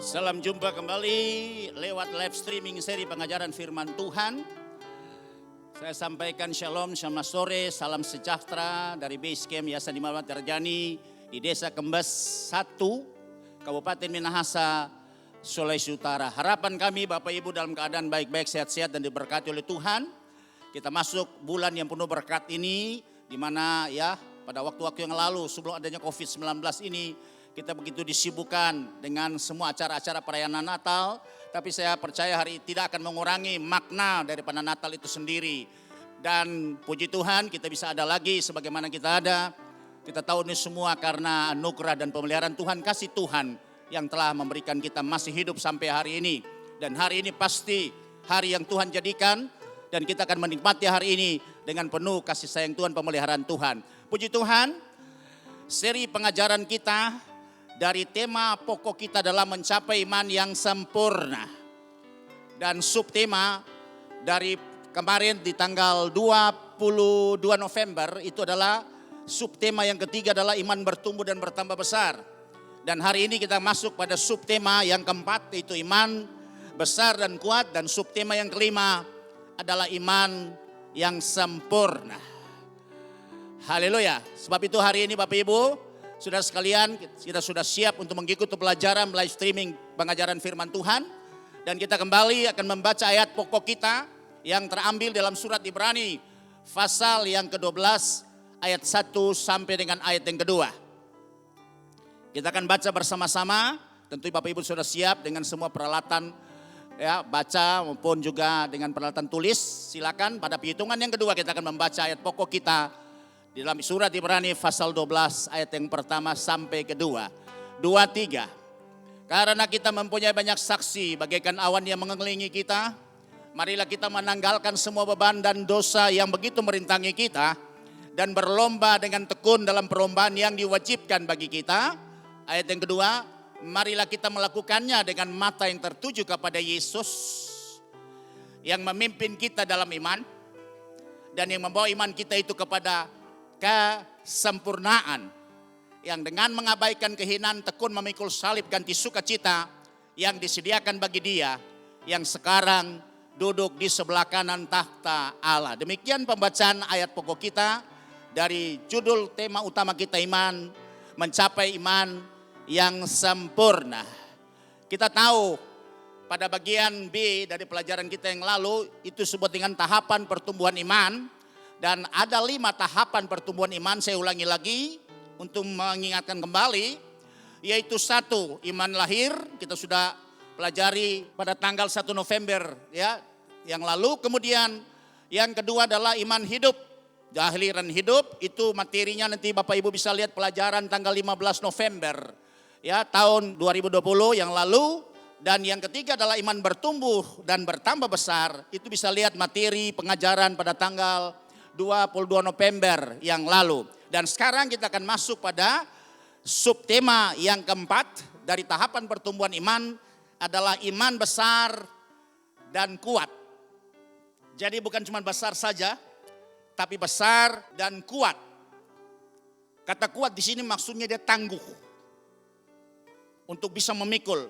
Salam jumpa kembali lewat live streaming seri pengajaran firman Tuhan. Saya sampaikan shalom sore, salam sejahtera dari Base Camp Yayasan Imamat Terjani di Desa Kembes 1, Kabupaten Minahasa, Sulawesi Utara. Harapan kami Bapak Ibu dalam keadaan baik-baik, sehat-sehat dan diberkati oleh Tuhan. Kita masuk bulan yang penuh berkat ini, di mana ya pada waktu-waktu yang lalu sebelum adanya COVID-19 ini, kita begitu disibukkan dengan semua acara-acara perayaan Natal. Tapi saya percaya hari ini tidak akan mengurangi makna daripada Natal itu sendiri. Dan puji Tuhan kita bisa ada lagi sebagaimana kita ada. Kita tahu ini semua karena anugerah dan pemeliharaan Tuhan, kasih Tuhan yang telah memberikan kita masih hidup sampai hari ini. Dan hari ini pasti hari yang Tuhan jadikan. Dan kita akan menikmati hari ini dengan penuh kasih sayang Tuhan, pemeliharaan Tuhan. Puji Tuhan, seri pengajaran kita dari tema pokok kita adalah mencapai iman yang sempurna. Dan subtema dari kemarin di tanggal 22 November itu adalah subtema yang ketiga adalah iman bertumbuh dan bertambah besar. Dan hari ini kita masuk pada subtema yang keempat yaitu iman besar dan kuat. Dan subtema yang kelima adalah iman yang sempurna. Haleluya. Sebab itu hari ini Bapak Ibu, saudara sekalian, kita sudah siap untuk mengikuti pelajaran live streaming pengajaran firman Tuhan. Dan kita kembali akan membaca ayat pokok kita yang terambil dalam surat Ibrani pasal yang ke-12 ayat 1 sampai dengan ayat yang kedua. Kita akan baca bersama-sama, tentu Bapak Ibu sudah siap dengan semua peralatan ya, baca maupun juga dengan peralatan tulis. Silakan pada perhitungan yang kedua kita akan membaca ayat pokok kita di dalam surat Ibrani pasal 12 ayat yang pertama sampai kedua. 2, 3. Karena kita mempunyai banyak saksi bagaikan awan yang mengelilingi kita, marilah kita menanggalkan semua beban dan dosa yang begitu merintangi kita dan berlomba dengan tekun dalam perlombaan yang diwajibkan bagi kita. Ayat yang kedua, marilah kita melakukannya dengan mata yang tertuju kepada Yesus yang memimpin kita dalam iman dan yang membawa iman kita itu kepada kesempurnaan, yang dengan mengabaikan kehinaan tekun memikul salib ganti sukacita yang disediakan bagi Dia yang sekarang duduk di sebelah kanan takhta Allah. Demikian pembacaan ayat pokok kita dari judul tema utama kita, iman, mencapai iman yang sempurna. Kita tahu pada bagian B dari pelajaran kita yang lalu itu disebut dengan tahapan pertumbuhan iman. Dan ada 5 tahapan pertumbuhan iman, saya ulangi lagi untuk mengingatkan kembali. Yaitu 1, iman lahir, kita sudah pelajari pada tanggal 1 November ya, yang lalu. Kemudian yang kedua adalah iman hidup, keahlian hidup, itu materinya nanti Bapak Ibu bisa lihat pelajaran tanggal 15 November ya, tahun 2020 yang lalu. Dan yang ketiga adalah iman bertumbuh dan bertambah besar, itu bisa lihat materi pengajaran pada tanggal 22 November yang lalu. Dan sekarang kita akan masuk pada subtema yang keempat dari tahapan pertumbuhan iman adalah iman besar dan kuat. Jadi bukan cuma besar saja, tapi besar dan kuat. Kata kuat di sini maksudnya dia tangguh untuk bisa memikul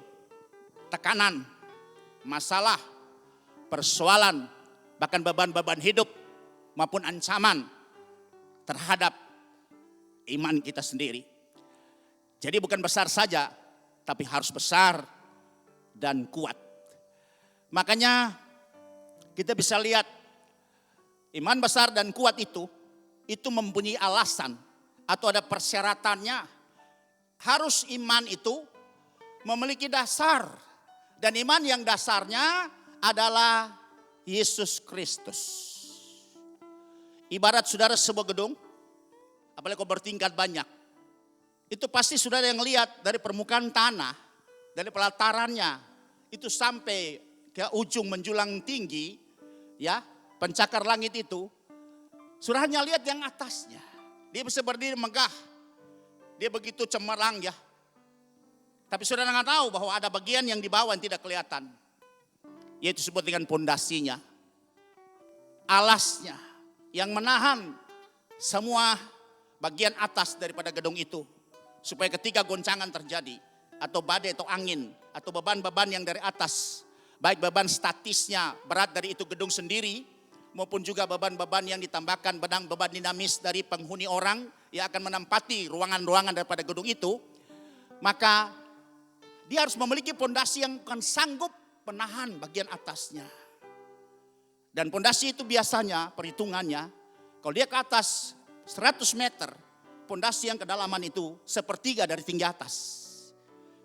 tekanan, masalah, persoalan, bahkan beban-beban hidup maupun ancaman terhadap iman kita sendiri. Jadi bukan besar saja, tapi harus besar dan kuat. Makanya kita bisa lihat iman besar dan kuat itu mempunyai alasan atau ada persyaratannya. Harus iman itu memiliki dasar. Dan iman yang dasarnya adalah Yesus Kristus. Ibarat saudara sebuah gedung, apalagi kalau bertingkat banyak, itu pasti saudara yang lihat dari permukaan tanah, dari pelatarannya, itu sampai ke ujung menjulang tinggi, ya, pencakar langit itu, saudara hanya lihat yang atasnya. Dia bisa berdiri megah, dia begitu cemerlang ya. Tapi saudara nggak tahu bahwa ada bagian yang di bawah yang tidak kelihatan, yaitu disebut dengan pondasinya, alasnya, yang menahan semua bagian atas daripada gedung itu. Supaya ketika goncangan terjadi, atau badai atau angin atau beban-beban yang dari atas. Baik beban statisnya berat dari itu gedung sendiri maupun juga beban-beban yang ditambahkan beban dinamis dari penghuni orang yang akan menempati ruangan-ruangan daripada gedung itu. Maka dia harus memiliki pondasi yang akan sanggup menahan bagian atasnya. Dan pondasi itu biasanya perhitungannya kalau dia ke atas 100 meter, pondasi yang kedalaman itu sepertiga dari tinggi atas.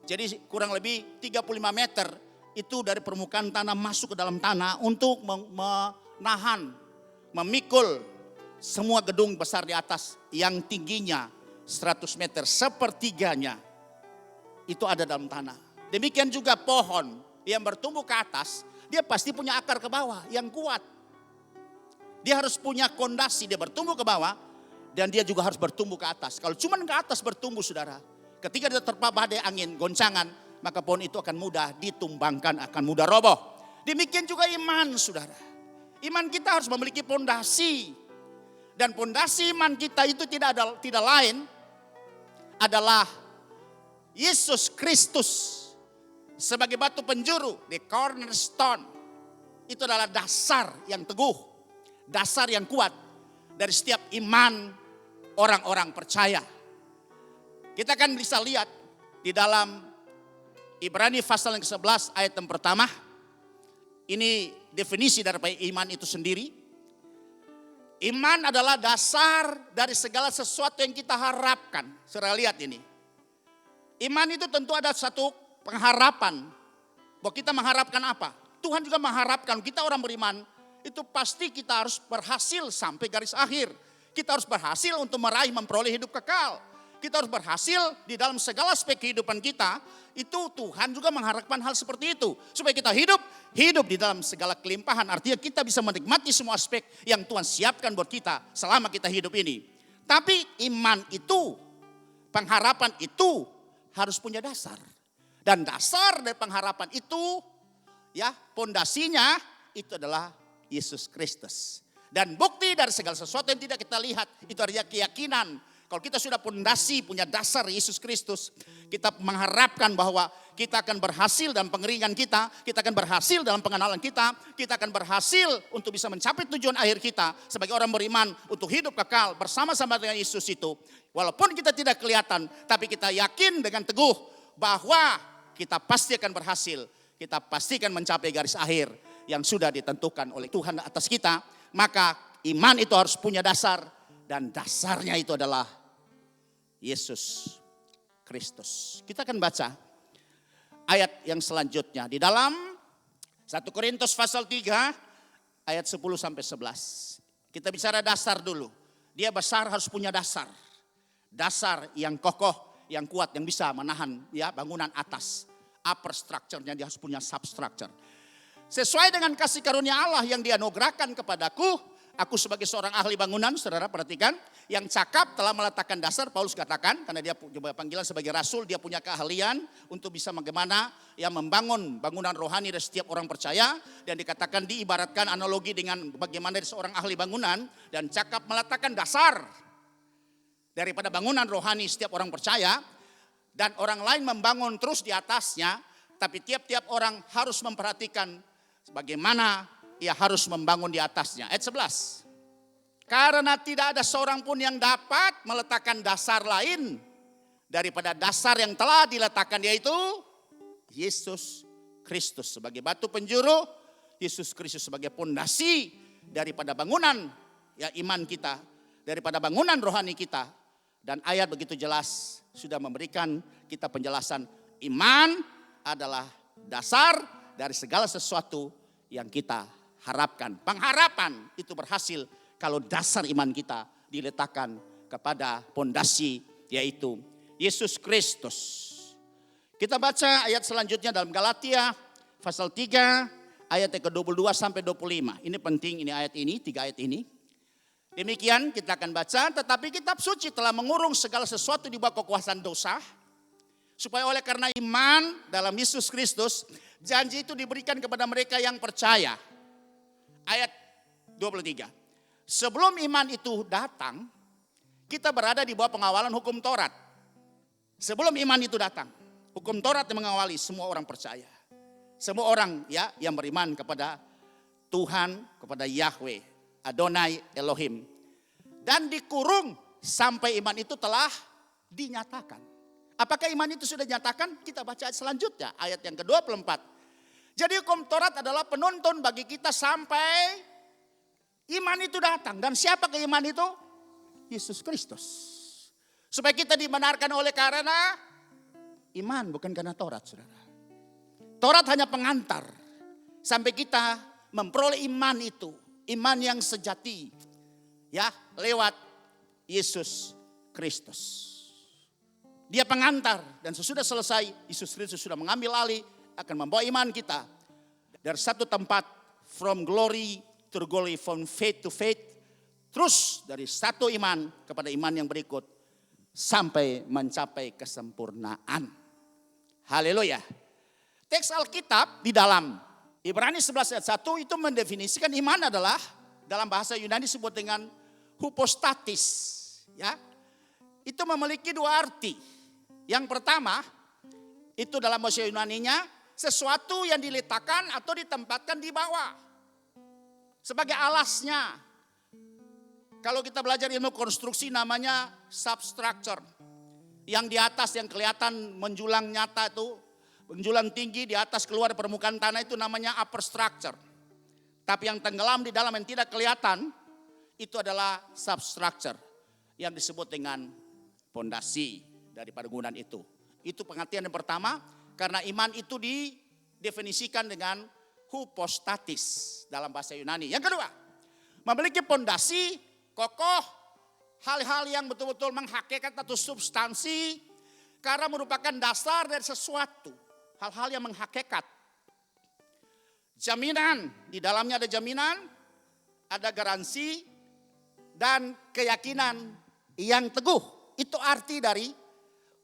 Jadi kurang lebih 35 meter itu dari permukaan tanah masuk ke dalam tanah untuk menahan, memikul semua gedung besar di atas yang tingginya 100 meter, sepertiganya itu ada dalam tanah. Demikian juga pohon yang bertumbuh ke atas, dia pasti punya akar ke bawah yang kuat. Dia harus punya fondasi, dia bertumbuh ke bawah dan dia juga harus bertumbuh ke atas. Kalau cuma ke atas bertumbuh saudara, ketika dia terpa badai angin, goncangan, maka pohon itu akan mudah ditumbangkan, akan mudah roboh. Demikian juga iman saudara. Iman kita harus memiliki fondasi. Dan fondasi iman kita itu tidak lain adalah Yesus Kristus sebagai batu penjuru, the cornerstone. Itu adalah dasar yang teguh, dasar yang kuat dari setiap iman orang-orang percaya. Kita kan bisa lihat di dalam Ibrani pasal yang ke-11 ayat yang pertama. Ini definisi daripada iman itu sendiri. Iman adalah dasar dari segala sesuatu yang kita harapkan. Saudara lihat ini. Iman itu tentu ada satu pengharapan. Bahwa kita mengharapkan apa? Tuhan juga mengharapkan kita orang beriman. Itu pasti kita harus berhasil sampai garis akhir. Kita harus berhasil untuk meraih memperoleh hidup kekal. Kita harus berhasil di dalam segala aspek kehidupan kita. Itu Tuhan juga mengharapkan hal seperti itu. Supaya kita hidup di dalam segala kelimpahan. Artinya kita bisa menikmati semua aspek yang Tuhan siapkan buat kita selama kita hidup ini. Tapi iman itu, pengharapan itu harus punya dasar. Dan dasar dari pengharapan itu, ya pondasinya itu adalah Yesus Kristus. Dan bukti dari segala sesuatu yang tidak kita lihat, itu adalah keyakinan. Kalau kita sudah pondasi, punya dasar Yesus Kristus, kita mengharapkan bahwa kita akan berhasil dalam pengeringan kita akan berhasil dalam pengenalan kita akan berhasil untuk bisa mencapai tujuan akhir kita sebagai orang beriman untuk hidup kekal bersama-sama dengan Yesus itu. Walaupun kita tidak kelihatan, tapi kita yakin dengan teguh bahwa kita pasti akan berhasil, kita pasti akan mencapai garis akhir yang sudah ditentukan oleh Tuhan atas kita. Maka iman itu harus punya dasar. Dan dasarnya itu adalah Yesus Kristus. Kita akan baca ayat yang selanjutnya. Di dalam 1 Korintus pasal 3 ayat 10 sampai 11. Kita bicara dasar dulu. Dia besar harus punya dasar. Dasar yang kokoh, yang kuat, yang bisa menahan ya bangunan atas. Upper structure-nya dia harus punya substructure. Sesuai dengan kasih karunia Allah yang dianugerahkan kepadaku, aku sebagai seorang ahli bangunan, saudara perhatikan, yang cakap telah meletakkan dasar, Paulus katakan, karena dia punya panggilan sebagai rasul, dia punya keahlian untuk bisa bagaimana yang membangun bangunan rohani dari setiap orang percaya, dan dikatakan diibaratkan analogi dengan bagaimana dari seorang ahli bangunan, dan cakap meletakkan dasar daripada bangunan rohani setiap orang percaya, dan orang lain membangun terus di atasnya, tapi tiap-tiap orang harus memperhatikan bagaimana ia harus membangun di atasnya. Ayat 11. Karena tidak ada seorang pun yang dapat meletakkan dasar lain daripada dasar yang telah diletakkan, yaitu Yesus Kristus sebagai batu penjuru, Yesus Kristus sebagai pondasi daripada bangunan ya iman kita, daripada bangunan rohani kita. Dan ayat begitu jelas sudah memberikan kita penjelasan iman adalah dasar dari segala sesuatu yang kita harapkan. Pengharapan itu berhasil kalau dasar iman kita diletakkan kepada pondasi yaitu Yesus Kristus. Kita baca ayat selanjutnya dalam Galatia pasal 3 ayat yang ke-22 sampai 25. Ini penting ini ayat ini, 3 ayat ini. Demikian kita akan baca, tetapi kitab suci telah mengurung segala sesuatu di bawah kekuasaan dosa, supaya oleh karena iman dalam Yesus Kristus, janji itu diberikan kepada mereka yang percaya. Ayat 23. Sebelum iman itu datang, kita berada di bawah pengawalan hukum Taurat. Sebelum iman itu datang. Hukum Taurat yang mengawali semua orang percaya. Semua orang ya yang beriman kepada Tuhan, kepada Yahweh, Adonai Elohim. Dan dikurung sampai iman itu telah dinyatakan. Apakah iman itu sudah dinyatakan? Kita baca selanjutnya ayat yang ke-24. Jadi hukum Taurat adalah penuntun bagi kita sampai iman itu datang. Dan siapa ke iman itu? Yesus Kristus. Supaya kita dibenarkan oleh karena iman, bukan karena Taurat, saudara. Taurat hanya pengantar sampai kita memperoleh iman itu. Iman yang sejati. Ya, lewat Yesus Kristus. Dia pengantar dan sesudah selesai Yesus Kristus sudah mengambil alih akan membawa iman kita dari satu tempat from glory to glory, from faith to faith, terus dari satu iman kepada iman yang berikut sampai mencapai kesempurnaan. Haleluya. Teks Alkitab di dalam Ibrani 11 ayat 1 itu mendefinisikan iman adalah dalam bahasa Yunani disebut dengan hypostatis, ya. Itu memiliki dua arti. Yang pertama, itu dalam bahasa Yunaninya sesuatu yang diletakkan atau ditempatkan di bawah. Sebagai alasnya. Kalau kita belajar ilmu konstruksi namanya substructure. Yang di atas yang kelihatan menjulang nyata itu, menjulang tinggi di atas keluar permukaan tanah itu namanya upper structure. Tapi yang tenggelam di dalam yang tidak kelihatan itu adalah substructure. Yang disebut dengan pondasi dari bangunan itu. Itu pengertian yang pertama, karena iman itu didefinisikan dengan hypostatis dalam bahasa Yunani. Yang kedua, memiliki pondasi kokoh, hal-hal yang betul-betul menghakikat atau substansi, karena merupakan dasar dari sesuatu, hal-hal yang menghakikat. Jaminan, di dalamnya ada jaminan, ada garansi, dan keyakinan yang teguh. Itu arti dari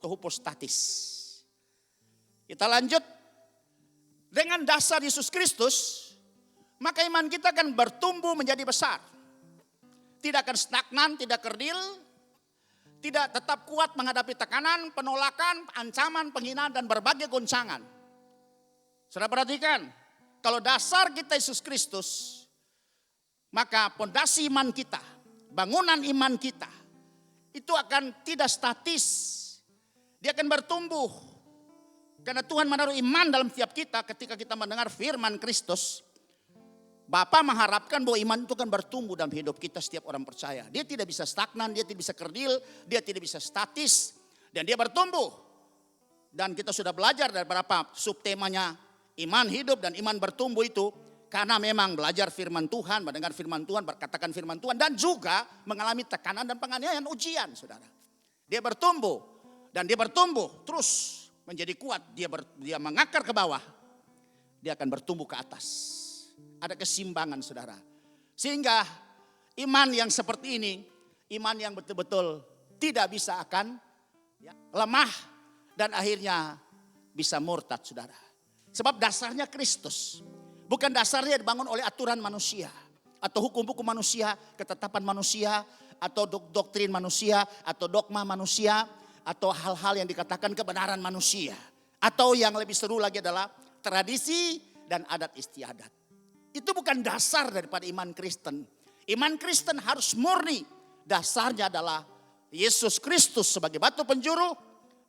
hypostatis. Kita lanjut. Dengan dasar Yesus Kristus, maka iman kita akan bertumbuh menjadi besar. Tidak akan stagnan, tidak kerdil, tidak tetap kuat menghadapi tekanan, penolakan, ancaman, penghinaan, dan berbagai goncangan. Saudara perhatikan, kalau dasar kita Yesus Kristus, maka pondasi iman kita, bangunan iman kita, itu akan tidak statis. Dia akan bertumbuh. Karena Tuhan menaruh iman dalam setiap kita ketika kita mendengar firman Kristus. Bapa mengharapkan bahwa iman itu akan bertumbuh dalam hidup kita setiap orang percaya. Dia tidak bisa stagnan, dia tidak bisa kerdil, dia tidak bisa statis. Dan dia bertumbuh. Dan kita sudah belajar dari beberapa subtemanya iman hidup dan iman bertumbuh itu. Karena memang belajar firman Tuhan, mendengar firman Tuhan, berkatakan firman Tuhan. Dan juga mengalami tekanan dan penganiayaan ujian, saudara. Dia bertumbuh. Dan dia bertumbuh terus menjadi kuat. Dia mengakar ke bawah. Dia akan bertumbuh ke atas. Ada keseimbangan, saudara. Sehingga iman yang seperti ini, iman yang betul-betul tidak bisa akan lemah. Dan akhirnya bisa murtad, saudara. Sebab dasarnya Kristus. Bukan dasarnya dibangun oleh aturan manusia. Atau hukum-hukum manusia, ketetapan manusia. Atau doktrin manusia, atau dogma manusia. Atau hal-hal yang dikatakan kebenaran manusia. Atau yang lebih seru lagi adalah tradisi dan adat istiadat. Itu bukan dasar daripada iman Kristen. Iman Kristen harus murni. Dasarnya adalah Yesus Kristus sebagai batu penjuru.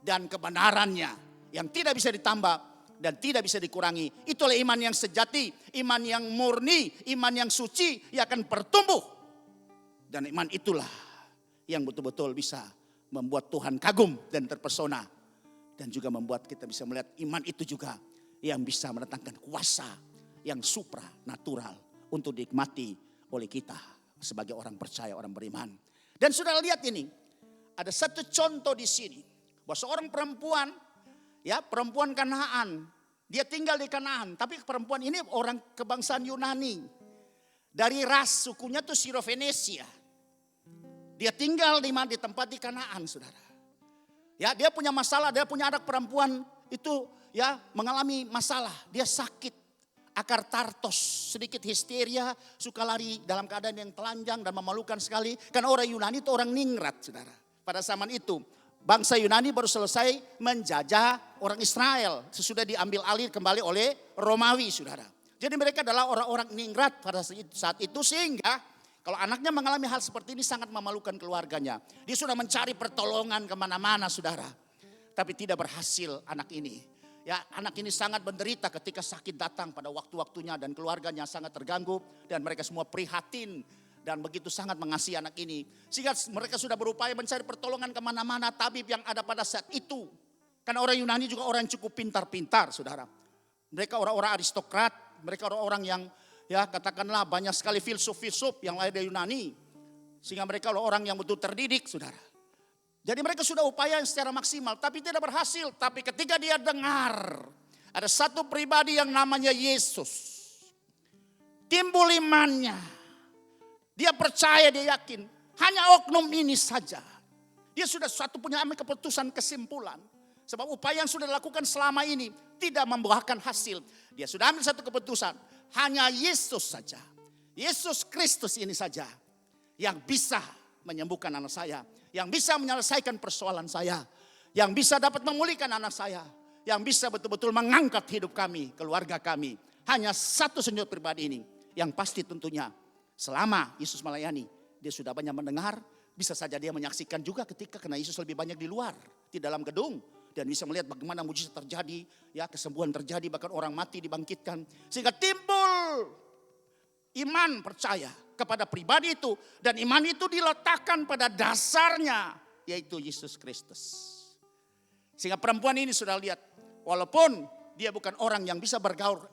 Dan kebenarannya yang tidak bisa ditambah dan tidak bisa dikurangi. Itulah iman yang sejati, iman yang murni, iman yang suci yang akan bertumbuh. Dan iman itulah yang betul-betul bisa membuat Tuhan kagum dan terpesona. Dan juga membuat kita bisa melihat iman itu juga yang bisa mendatangkan kuasa yang supranatural untuk dinikmati oleh kita sebagai orang percaya, orang beriman. Dan sudah lihat ini, ada satu contoh di sini. Bahwa seorang perempuan, ya perempuan Kanaan, dia tinggal di Kanaan. Tapi perempuan ini orang kebangsaan Yunani. Dari ras sukunya tuh Sirofenesia. Dia tinggal di tempat di Kanaan, saudara. Ya, dia punya masalah, dia punya anak perempuan itu ya mengalami masalah. Dia sakit, akar tartos, sedikit histeria, suka lari dalam keadaan yang telanjang dan memalukan sekali. Karena orang Yunani itu orang ningrat, saudara. Pada zaman itu bangsa Yunani baru selesai menjajah orang Israel. Sesudah diambil alih kembali oleh Romawi, saudara. Jadi mereka adalah orang-orang ningrat pada saat itu, sehingga kalau anaknya mengalami hal seperti ini sangat memalukan keluarganya. Dia sudah mencari pertolongan kemana-mana, saudara. Tapi tidak berhasil anak ini. Ya, anak ini sangat menderita ketika sakit datang pada waktu-waktunya dan keluarganya sangat terganggu. Dan mereka semua prihatin dan begitu sangat mengasihi anak ini. Sehingga mereka sudah berupaya mencari pertolongan kemana-mana tabib yang ada pada saat itu. Karena orang Yunani juga orang yang cukup pintar-pintar, saudara. Mereka orang-orang aristokrat, mereka orang-orang yang ya katakanlah banyak sekali filsuf-filsuf yang lahir dari Yunani. Sehingga mereka orang yang betul terdidik, saudara. Jadi mereka sudah upaya secara maksimal tapi tidak berhasil. Tapi ketika dia dengar ada satu pribadi yang namanya Yesus. Timbul imannya. Dia percaya, dia yakin. Hanya oknum ini saja. Dia sudah punya ambil keputusan, kesimpulan. Sebab upaya yang sudah dilakukan selama ini tidak membuahkan hasil. Dia sudah ambil satu keputusan. Hanya Yesus saja. Yesus Kristus ini saja yang bisa menyembuhkan anak saya. Yang bisa menyelesaikan persoalan saya. Yang bisa dapat memulihkan anak saya. Yang bisa betul-betul mengangkat hidup kami, keluarga kami. Hanya satu sendiri pribadi ini. Yang pasti tentunya selama Yesus melayani, dia sudah banyak mendengar. Bisa saja dia menyaksikan juga ketika karena Yesus lebih banyak di luar, di dalam gedung. Dan bisa melihat bagaimana mujizat terjadi, ya kesembuhan terjadi, bahkan orang mati dibangkitkan. Sehingga timbul iman percaya kepada pribadi itu. Dan iman itu diletakkan pada dasarnya, yaitu Yesus Kristus. Sehingga perempuan ini sudah lihat, walaupun dia bukan orang yang bisa bergaul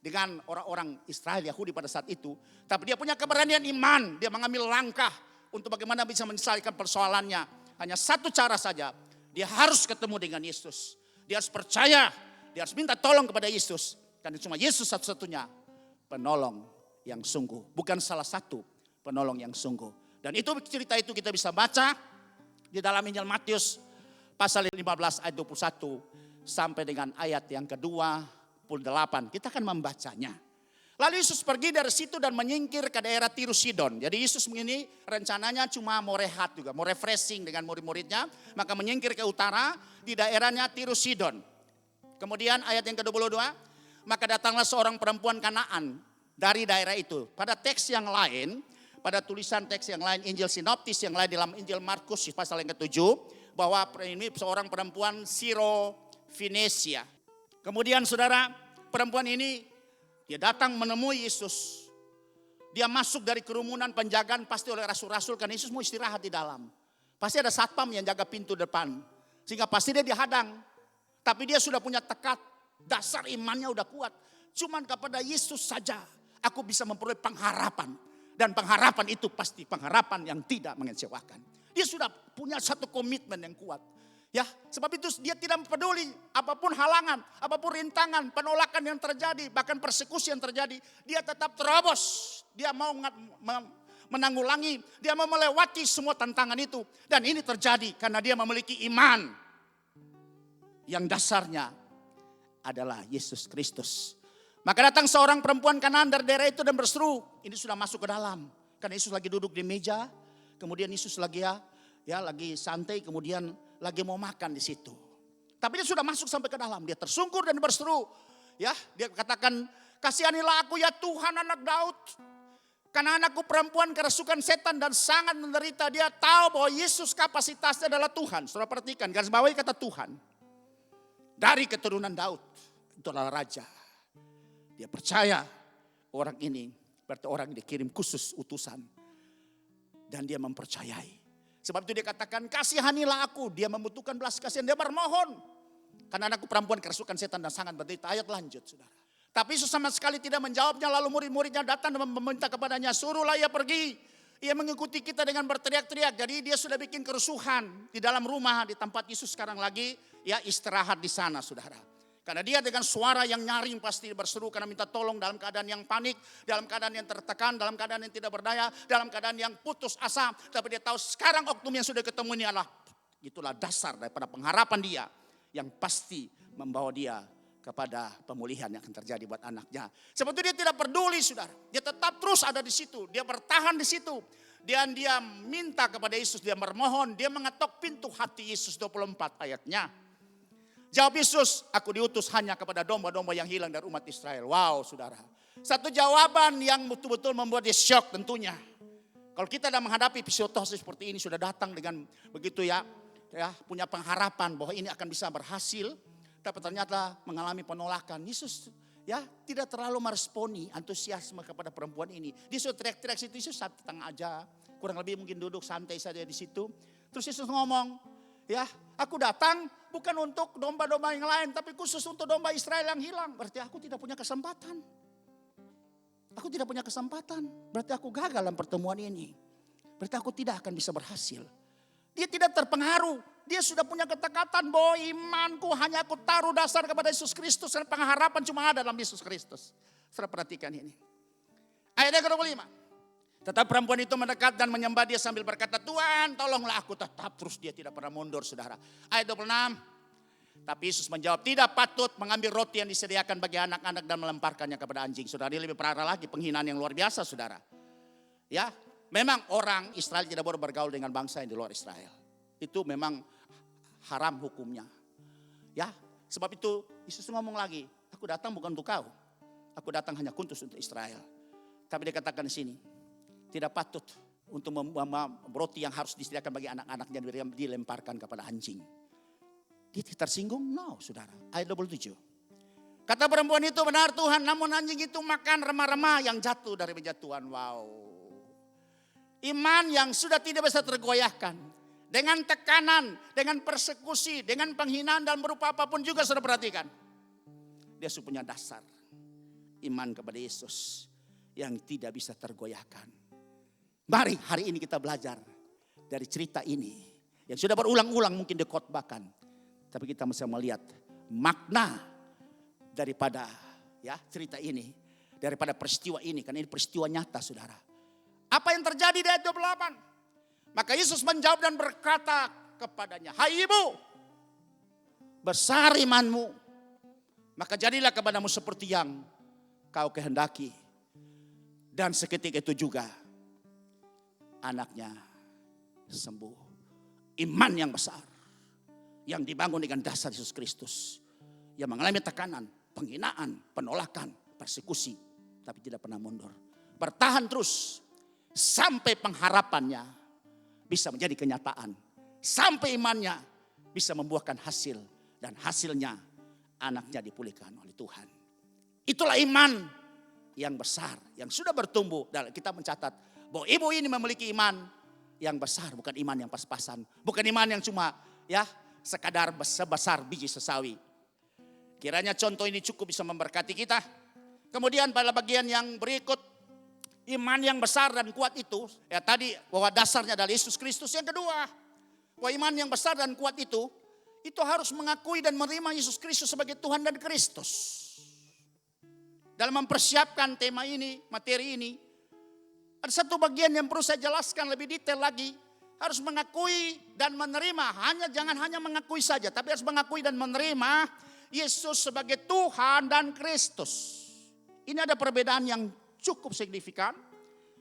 dengan orang-orang Israel Yahudi pada saat itu. Tapi dia punya keberanian iman, dia mengambil langkah untuk bagaimana bisa menyelesaikan persoalannya. Hanya satu cara saja. Dia harus ketemu dengan Yesus. Dia harus percaya. Dia harus minta tolong kepada Yesus. Karena cuma Yesus satu-satunya penolong yang sungguh. Bukan salah satu penolong yang sungguh. Dan itu cerita itu kita bisa baca di dalam Injil Matius pasal 15 ayat 21 sampai dengan ayat yang ke-28. Kita akan membacanya. Lalu Yesus pergi dari situ dan menyingkir ke daerah Tirus Sidon. Jadi Yesus ini rencananya cuma mau rehat juga, mau refreshing dengan murid-muridnya. Maka menyingkir ke utara di daerahnya Tirus Sidon. Kemudian ayat yang ke-22, maka datanglah seorang perempuan Kanaan dari daerah itu. Pada teks yang lain, pada tulisan teks yang lain, Injil Sinoptis yang lain dalam Injil Markus pasal yang ke-7, bahwa ini seorang perempuan Siro-Finesia. Kemudian saudara, perempuan ini dia datang menemui Yesus. Dia masuk dari kerumunan penjagaan pasti oleh rasul-rasul karena Yesus mau istirahat di dalam. Pasti ada satpam yang jaga pintu depan. Sehingga pasti dia dihadang. Tapi dia sudah punya tekad, dasar imannya udah kuat. Cuman kepada Yesus saja aku bisa memperoleh pengharapan. Dan pengharapan itu pasti pengharapan yang tidak mengecewakan. Dia sudah punya satu komitmen yang kuat. Ya, sebab itu dia tidak peduli apapun halangan, apapun rintangan, penolakan yang terjadi, bahkan persekusi yang terjadi. Dia tetap terobos, dia mau menanggulangi, dia mau melewati semua tantangan itu. Dan ini terjadi karena dia memiliki iman yang dasarnya adalah Yesus Kristus. Maka datang seorang perempuan Kanaan dari daerah itu dan berseru, ini sudah masuk ke dalam. Karena Yesus lagi duduk di meja, kemudian Yesus lagi lagi santai, kemudian lagi mau makan di situ. Tapi dia sudah masuk sampai ke dalam. Dia tersungkur dan berseru. Ya, dia katakan, kasihanilah aku ya Tuhan anak Daud. Karena anakku perempuan kerasukan setan dan sangat menderita. Dia tahu bahwa Yesus kapasitasnya adalah Tuhan. Saudara perhatikan, garis bawahi kata Tuhan. Dari keturunan Daud. Itu adalah raja. Dia percaya orang ini berarti orang yang dikirim khusus utusan. Dan dia mempercayai. Sebab itu dia katakan kasihanilah aku. Dia membutuhkan belas kasihan. Dia bermohon. Karena anakku perempuan kerasukan setan dan sangat menderita. Ayat lanjut saudara. Tapi Yesus sama sekali tidak menjawabnya. Lalu murid-muridnya datang dan meminta kepadanya. Suruhlah ia pergi. Ia mengikuti kita dengan berteriak-teriak. Jadi dia sudah bikin kerusuhan di dalam rumah. Di tempat Yesus sekarang lagi ya istirahat di sana saudara. Karena dia dengan suara yang nyaring pasti berseru karena minta tolong dalam keadaan yang panik, dalam keadaan yang tertekan, dalam keadaan yang tidak berdaya, dalam keadaan yang putus asa. Tapi dia tahu sekarang oknum yang sudah ketemu ini itulah dasar daripada pengharapan dia yang pasti membawa dia kepada pemulihan yang akan terjadi buat anaknya. Sebab itu dia tidak peduli saudara, dia tetap terus ada di situ, dia bertahan di situ. Dan dia minta kepada Yesus, dia bermohon, dia mengetok pintu hati Yesus 24 ayatnya. Jawab Yesus, aku diutus hanya kepada domba-domba yang hilang dari umat Israel. Wow saudara. Satu jawaban yang betul-betul membuat dia shock tentunya. Kalau kita sudah menghadapi psikosis seperti ini, sudah datang dengan begitu ya punya pengharapan bahwa ini akan bisa berhasil. Tapi ternyata mengalami penolakan. Yesus tidak terlalu meresponi antusiasme kepada perempuan ini. Dia sudah teriak-teriak situ, Yesus datang aja. Kurang lebih mungkin duduk santai saja di situ. Terus Yesus ngomong, aku datang bukan untuk domba-domba yang lain, tapi khusus untuk domba Israel yang hilang. Berarti aku tidak punya kesempatan. Aku tidak punya kesempatan. Berarti aku gagal dalam pertemuan ini. Berarti aku tidak akan bisa berhasil. Dia tidak terpengaruh. Dia sudah punya ketakutan bahwa imanku hanya aku taruh dasar kepada Yesus Kristus. Dan pengharapan cuma ada dalam Yesus Kristus. Saudara perhatikan ini. Ayat yang ke-25. Tetap perempuan itu mendekat dan menyembah dia sambil berkata, Tuhan tolonglah aku tetap. Terus dia tidak pernah mundur saudara. Ayat 26. Tapi Yesus menjawab, tidak patut mengambil roti yang disediakan bagi anak-anak dan melemparkannya kepada anjing. Saudara, ini lebih parah lagi, penghinaan yang luar biasa saudara. Memang orang Israel tidak boleh bergaul dengan bangsa yang di luar Israel. Itu memang haram hukumnya. Sebab itu Yesus ngomong lagi, aku datang bukan untuk kau. Aku datang hanya khusus untuk Israel. Tapi dia katakan di sini, tidak patut untuk roti yang harus disediakan bagi anak-anak yang dilemparkan kepada anjing. Dia tersinggung? No, saudara. Ayat 27. Kata perempuan itu, benar Tuhan, namun anjing itu makan remah-remah yang jatuh dari meja Tuhan. Wow. Iman yang sudah tidak bisa tergoyahkan. Dengan tekanan, dengan persekusi, dengan penghinaan dan berupa apapun juga sudah perhatikan. Dia sudah punya dasar. Iman kepada Yesus yang tidak bisa tergoyahkan. Mari hari ini kita belajar dari cerita ini. Yang sudah berulang-ulang mungkin dikhotbahkan. Tapi kita mesti melihat makna daripada cerita ini. Daripada peristiwa ini. Karena ini peristiwa nyata saudara. Apa yang terjadi di ayat 28? Maka Yesus menjawab dan berkata kepadanya, hai ibu, besar imanmu. Maka jadilah kepadamu seperti yang kau kehendaki. Dan seketika itu juga anaknya sembuh. Iman yang besar. Yang dibangun dengan dasar Yesus Kristus. Yang mengalami tekanan, penghinaan, penolakan, persekusi. Tapi tidak pernah mundur. Bertahan terus. Sampai pengharapannya bisa menjadi kenyataan. Sampai imannya bisa membuahkan hasil. Dan hasilnya anaknya dipulihkan oleh Tuhan. Itulah iman yang besar. Yang sudah bertumbuh. Dan kita mencatat bahwa ibu ini memiliki iman yang besar. Bukan iman yang pas-pasan. Bukan iman yang cuma sekadar sebesar biji sesawi. Kiranya contoh ini cukup bisa memberkati kita. Kemudian pada bagian yang berikut, iman yang besar dan kuat itu, tadi bahwa dasarnya adalah Yesus Kristus. Yang kedua, bahwa iman yang besar dan kuat itu harus mengakui dan menerima Yesus Kristus sebagai Tuhan dan Kristus. Dalam mempersiapkan tema ini, materi ini, ada satu bagian yang perlu saya jelaskan lebih detail lagi. Harus mengakui dan menerima. Jangan hanya mengakui saja. Tapi harus mengakui dan menerima Yesus sebagai Tuhan dan Kristus. Ini ada perbedaan yang cukup signifikan.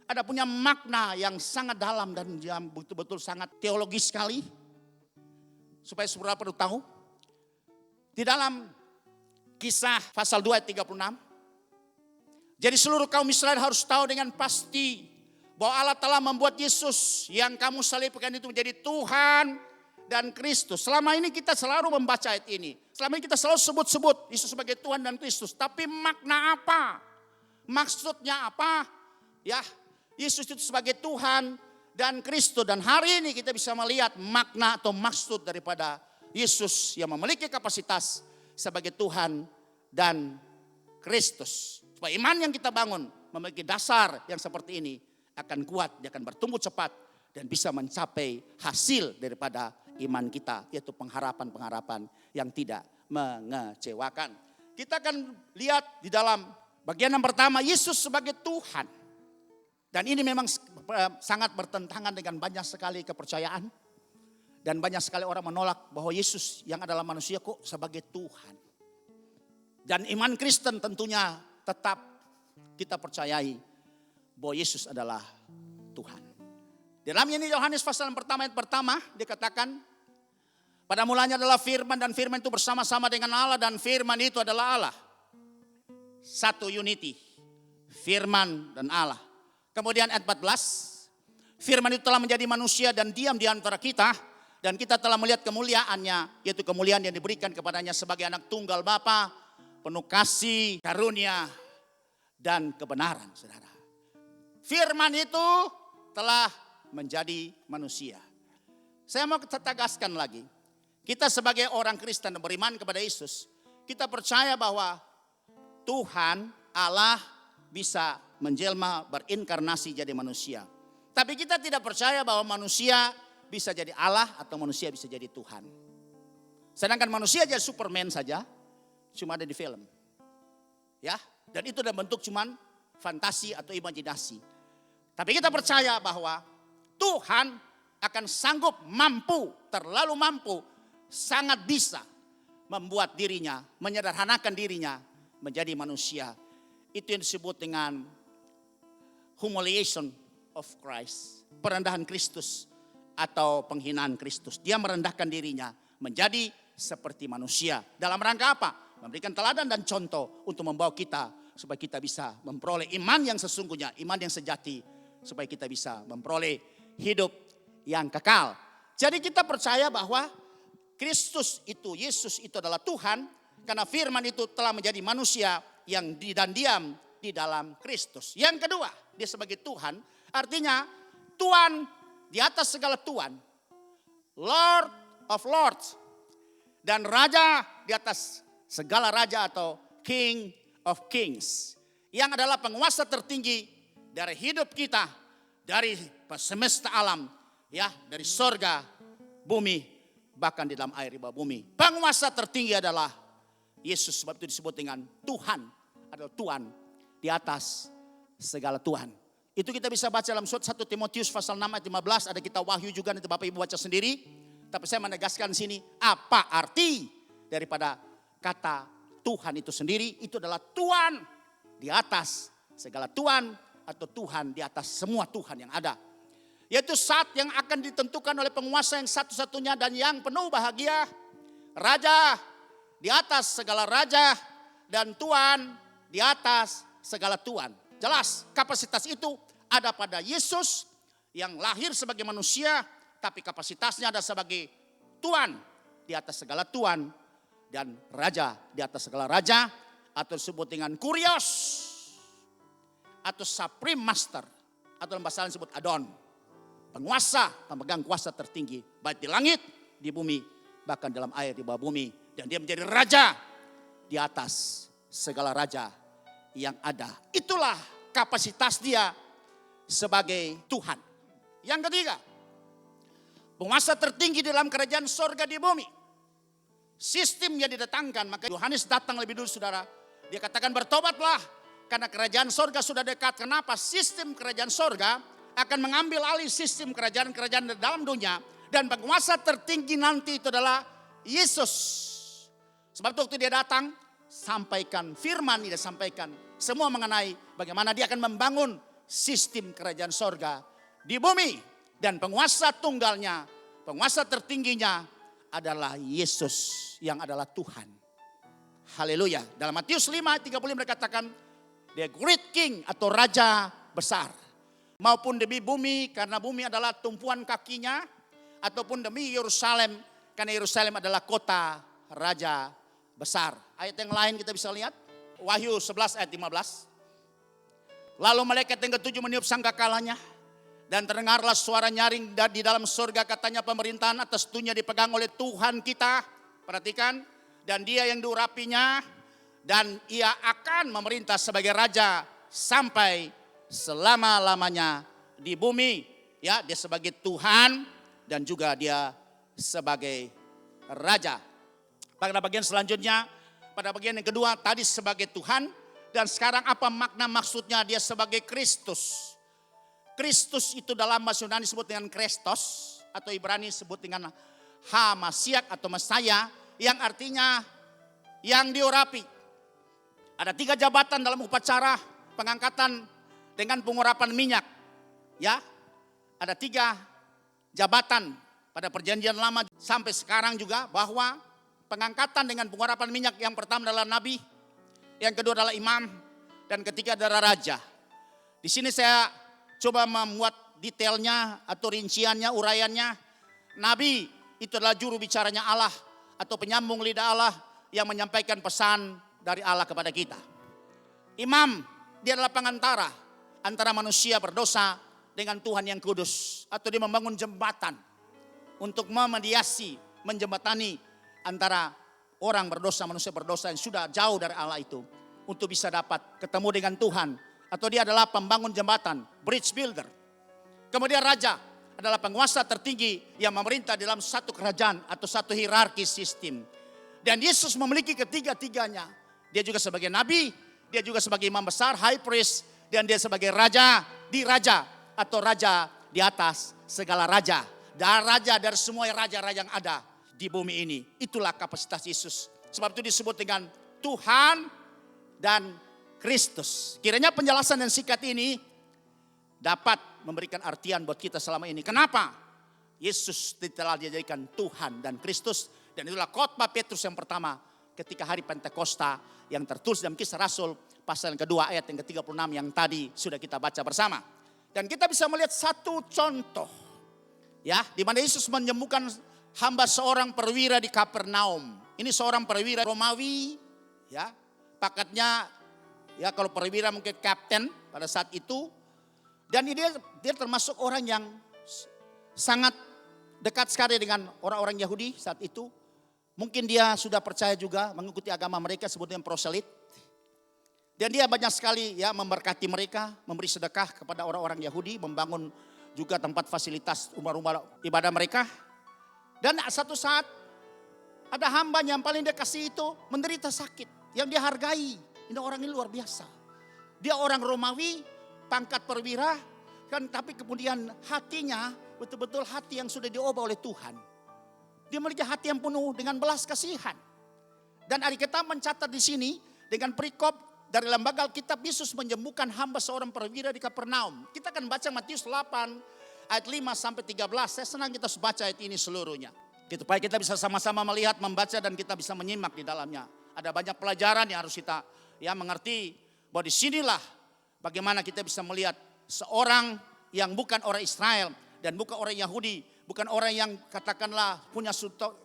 Ada punya makna yang sangat dalam dan yang betul-betul sangat teologis sekali. Supaya saudara perlu tahu. Di dalam Kisah pasal 2 ayat 36. Jadi seluruh kaum Israel harus tahu dengan pasti bahwa Allah telah membuat Yesus yang kamu salibkan itu menjadi Tuhan dan Kristus. Selama ini kita selalu membaca ayat ini. Selama ini kita selalu sebut-sebut Yesus sebagai Tuhan dan Kristus. Tapi makna apa? Maksudnya apa? Yesus itu sebagai Tuhan dan Kristus. Dan hari ini kita bisa melihat makna atau maksud daripada Yesus yang memiliki kapasitas sebagai Tuhan dan Kristus. Supaya iman yang kita bangun memiliki dasar yang seperti ini akan kuat, dia akan bertumbuh cepat dan bisa mencapai hasil daripada iman kita, yaitu pengharapan-pengharapan yang tidak mengecewakan. Kita akan lihat di dalam bagian yang pertama, Yesus sebagai Tuhan. Dan ini memang sangat bertentangan dengan banyak sekali kepercayaan. Dan banyak sekali orang menolak bahwa Yesus yang adalah manusia kok sebagai Tuhan. Dan iman Kristen tentunya tetap kita percayai bahwa Yesus adalah Tuhan. Dalam ini Yohanes pasal yang pertama ayat pertama dikatakan, pada mulanya adalah firman dan firman itu bersama-sama dengan Allah dan firman itu adalah Allah. Satu unity, firman dan Allah. Kemudian ayat 14, firman itu telah menjadi manusia dan diam di antara kita. Dan kita telah melihat kemuliaannya, yaitu kemuliaan yang diberikan kepadanya sebagai anak tunggal Bapa, penuh kasih, karunia, dan kebenaran, saudara. Firman itu telah menjadi manusia. Saya mau tegaskan lagi, kita sebagai orang Kristen yang beriman kepada Yesus, kita percaya bahwa Tuhan Allah bisa menjelma, berinkarnasi jadi manusia. Tapi kita tidak percaya bahwa manusia bisa jadi Allah atau manusia bisa jadi Tuhan. Sedangkan manusia jadi Superman saja, cuma ada di film. Ya, dan itu dalam bentuk cuman fantasi atau imajinasi. Tapi kita percaya bahwa Tuhan akan sanggup, mampu, terlalu mampu, sangat bisa membuat dirinya, menyederhanakan dirinya menjadi manusia. Itu yang disebut dengan humiliation of Christ, perendahan Kristus atau penghinaan Kristus. Dia merendahkan dirinya menjadi seperti manusia. Dalam rangka apa? Memberikan teladan dan contoh untuk membawa kita supaya kita bisa memperoleh iman yang sesungguhnya, iman yang sejati, supaya kita bisa memperoleh hidup yang kekal. Jadi kita percaya bahwa Kristus itu, Yesus itu adalah Tuhan, karena firman itu telah menjadi manusia yang dan diam di dalam Kristus. Yang kedua, dia sebagai Tuhan, artinya Tuhan di atas segala Tuhan, Lord of Lords, dan Raja di atas segala Raja atau King of Kings, yang adalah penguasa tertinggi dari hidup kita, dari semesta alam, ya, dari sorga, bumi, bahkan di dalam air di bawah bumi. Penguasa tertinggi adalah Yesus, sebab itu disebut dengan Tuhan, adalah Tuhan di atas segala Tuhan. Itu kita bisa baca dalam surat 1 Timotius pasal 6 ayat 15. Ada kita Wahyu juga, nanti Bapak Ibu baca sendiri. Tapi saya menegaskan sini apa arti daripada kata Tuhan itu sendiri. Itu adalah Tuhan di atas segala Tuhan, atau Tuhan di atas semua Tuhan yang ada. Yaitu saat yang akan ditentukan oleh penguasa yang satu-satunya dan yang penuh bahagia. Raja di atas segala raja dan Tuhan di atas segala Tuhan. Jelas kapasitas itu ada pada Yesus yang lahir sebagai manusia, tapi kapasitasnya ada sebagai Tuhan di atas segala Tuhan dan Raja di atas segala Raja, atau disebut dengan Kurios atau Supreme Master, atau dalam bahasa lain disebut Adon. Penguasa, pemegang kuasa tertinggi baik di langit, di bumi, bahkan dalam air di bawah bumi. Dan dia menjadi Raja di atas segala Raja yang ada. Itulah kapasitas dia sebagai Tuhan. Yang ketiga, penguasa tertinggi dalam kerajaan sorga di bumi. Sistem yang didatangkan, maka Yohanes datang lebih dulu, saudara. Dia katakan bertobatlah karena kerajaan sorga sudah dekat. Kenapa? Sistem kerajaan sorga akan mengambil alih sistem kerajaan-kerajaan dalam dunia. Dan penguasa tertinggi nanti itu adalah Yesus. Sebab itu waktu dia datang, sampaikan firman, dia sampaikan semua mengenai bagaimana dia akan membangun sistem kerajaan sorga di bumi. Dan penguasa tunggalnya, penguasa tertingginya adalah Yesus yang adalah Tuhan. Haleluya. Dalam Matius 5 ayat 35 dikatakan, the great king atau raja besar. Maupun demi bumi karena bumi adalah tumpuan kakinya. Ataupun demi Yerusalem karena Yerusalem adalah kota raja besar. Ayat yang lain kita bisa lihat. Wahyu 11 ayat 15. Lalu malaikat yang ketujuh meniup sangkakalanya. Dan terdengarlah suara nyaring di dalam surga, katanya pemerintahan atas dunia dipegang oleh Tuhan kita. Perhatikan. Dan dia yang diurapinya. Dan ia akan memerintah sebagai raja sampai selama-lamanya di bumi. Ya, dia sebagai Tuhan dan juga dia sebagai raja. Pada bagian selanjutnya, pada bagian yang kedua tadi sebagai Tuhan, dan sekarang apa makna maksudnya dia sebagai Kristus. Kristus itu dalam bahasa Yunani disebut dengan Kristos, atau Ibrani disebut dengan Hamasiak atau Mesaya, yang artinya yang diurapi. Ada 3 jabatan dalam upacara pengangkatan dengan pengurapan minyak. Ya, ada 3 jabatan pada perjanjian lama sampai sekarang juga, bahwa pengangkatan dengan pengurapan minyak yang pertama adalah nabi, yang kedua adalah imam, dan ketiga adalah raja. Di sini saya coba membuat detailnya atau rinciannya, uraiannya. Nabi itu adalah juru bicaranya Allah atau penyambung lidah Allah yang menyampaikan pesan dari Allah kepada kita. Imam, dia adalah pengantara antara manusia berdosa dengan Tuhan yang kudus, atau dia membangun jembatan untuk memediasi, menjembatani antara orang berdosa, manusia berdosa yang sudah jauh dari Allah itu, untuk bisa dapat ketemu dengan Tuhan. Atau dia adalah pembangun jembatan, bridge builder. Kemudian raja adalah penguasa tertinggi yang memerintah dalam satu kerajaan atau satu hierarki sistem. Dan Yesus memiliki ketiga-tiganya. Dia juga sebagai nabi, dia juga sebagai imam besar, high priest, dan dia sebagai raja di raja atau raja di atas segala raja. Dan raja dari semua raja-raja yang ada di bumi ini. Itulah kapasitas Yesus. Sebab itu disebut dengan Tuhan dan Kristus. Kiranya penjelasan dan singkat ini dapat memberikan artian buat kita selama ini. Kenapa Yesus telah dijadikan Tuhan dan Kristus? Dan itulah khotbah Petrus yang pertama ketika hari Pentakosta yang tertulis dalam Kisah Rasul pasal yang kedua ayat yang ke-36 yang tadi sudah kita baca bersama. Dan kita bisa melihat satu contoh, ya, di mana Yesus menyembuhkan hamba seorang perwira di Kapernaum. Ini seorang perwira Romawi, ya, pangkatnya, ya, kalau perwira mungkin kapten pada saat itu. Dan dia termasuk orang yang sangat dekat sekali dengan orang-orang Yahudi saat itu. Mungkin dia sudah percaya juga mengikuti agama mereka, sebutnya proselit. Dan dia banyak sekali, ya, memberkati mereka, memberi sedekah kepada orang-orang Yahudi, membangun juga tempat fasilitas rumah-rumah ibadah mereka. Dan satu saat ada hamba yang paling dia kasih itu menderita sakit yang dia hargai. Ini orang ini luar biasa. Dia orang Romawi, pangkat perwira, kan, tapi kemudian hatinya betul-betul hati yang sudah diubah oleh Tuhan. Dia memiliki hati yang penuh dengan belas kasihan. Dan Alkitab mencatat di sini dengan perikop dari lembaga Alkitab, Yesus menyembuhkan hamba seorang perwira di Kapernaum. Kita akan baca Matius 8 ayat 5 sampai 13. Saya senang kita baca ayat ini seluruhnya. Supaya kita bisa sama-sama melihat, membaca, dan kita bisa menyimak di dalamnya. Ada banyak pelajaran yang harus kita, ya, mengerti bahwa disinilah bagaimana kita bisa melihat seorang yang bukan orang Israel dan bukan orang Yahudi, bukan orang yang katakanlah punya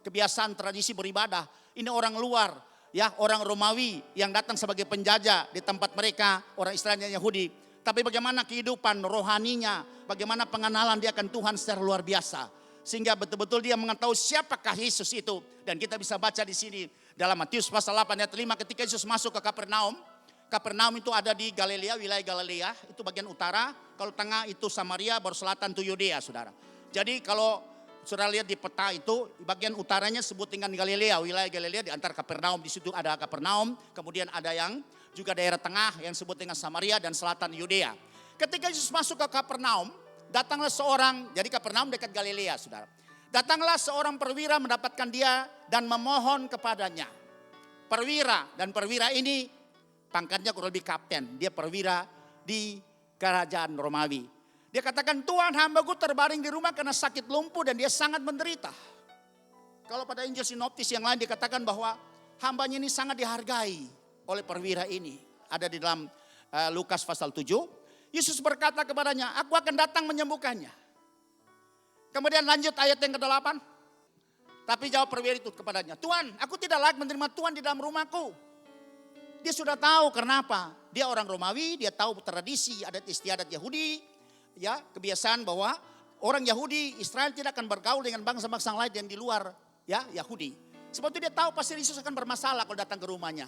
kebiasaan tradisi beribadah. Ini orang luar, ya, orang Romawi yang datang sebagai penjajah di tempat mereka, orang Israel dan Yahudi. Tapi bagaimana kehidupan rohaninya, bagaimana pengenalan dia akan Tuhan secara luar biasa. Sehingga betul-betul dia mengetahui siapakah Yesus itu. Dan kita bisa baca di sini dalam Matius pasal 8 ayat 5 ketika Yesus masuk ke Kapernaum. Kapernaum itu ada di Galilea, wilayah Galilea, itu bagian utara. Kalau tengah itu Samaria, baru selatan itu Yudea, saudara. Jadi kalau saudara lihat di peta itu, bagian utaranya sebut dengan Galilea, wilayah Galilea, di antara Kapernaum, di situ ada Kapernaum. Kemudian ada yang juga daerah tengah yang disebut dengan Samaria, dan selatan Yudea. Ketika Yesus masuk ke Kapernaum, datanglah seorang, jadi Kapernaum dekat Galilea, saudara. Datanglah seorang perwira mendapatkan dia dan memohon kepadanya. Perwira, dan perwira ini pangkatnya kurang lebih kapten. Dia perwira di kerajaan Romawi. Dia katakan, Tuhan, hambaku terbaring di rumah karena sakit lumpuh dan dia sangat menderita. Kalau pada Injil Sinoptis yang lain dikatakan bahwa hambanya ini sangat dihargai oleh perwira ini. Ada di dalam Lukas pasal 7. Yesus berkata kepadanya, aku akan datang menyembuhkannya. Kemudian lanjut ayat yang ke-8. Tapi jawab perwira itu kepadanya, Tuhan, aku tidak layak menerima Tuhan di dalam rumahku. Dia sudah tahu kenapa. Dia orang Romawi, dia tahu tradisi adat istiadat Yahudi. Ya, kebiasaan bahwa orang Yahudi, Israel tidak akan bergaul dengan bangsa-bangsa lain yang di luar, ya, Yahudi. Sebab itu dia tahu pasti Yesus akan bermasalah kalau datang ke rumahnya.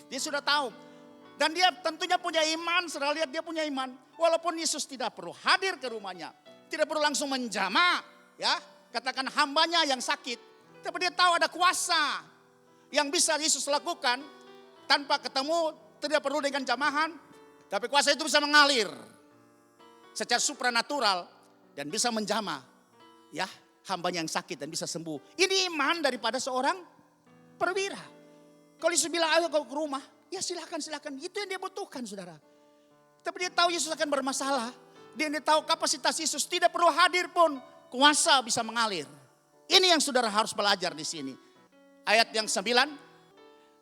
Dia sudah tahu. Dan dia tentunya punya iman, saudara lihat dia punya iman. Walaupun Yesus tidak perlu hadir ke rumahnya. Tidak perlu langsung menjamah, ya. Katakan hambanya yang sakit. Tapi dia tahu ada kuasa yang bisa Yesus lakukan tanpa ketemu, tidak perlu dengan jamahan. Tapi kuasa itu bisa mengalir secara supranatural dan bisa menjamah, ya, hambanya yang sakit dan bisa sembuh. Ini iman daripada seorang perwira. Kalau Yesus bilang ayo kau ke rumah, ya silakan. Itu yang dia butuhkan, saudara. Tapi dia tahu Yesus akan bermasalah. Dia ini tahu kapasitas Yesus, tidak perlu hadir pun kuasa bisa mengalir. Ini yang saudara harus belajar di sini. Ayat yang 9,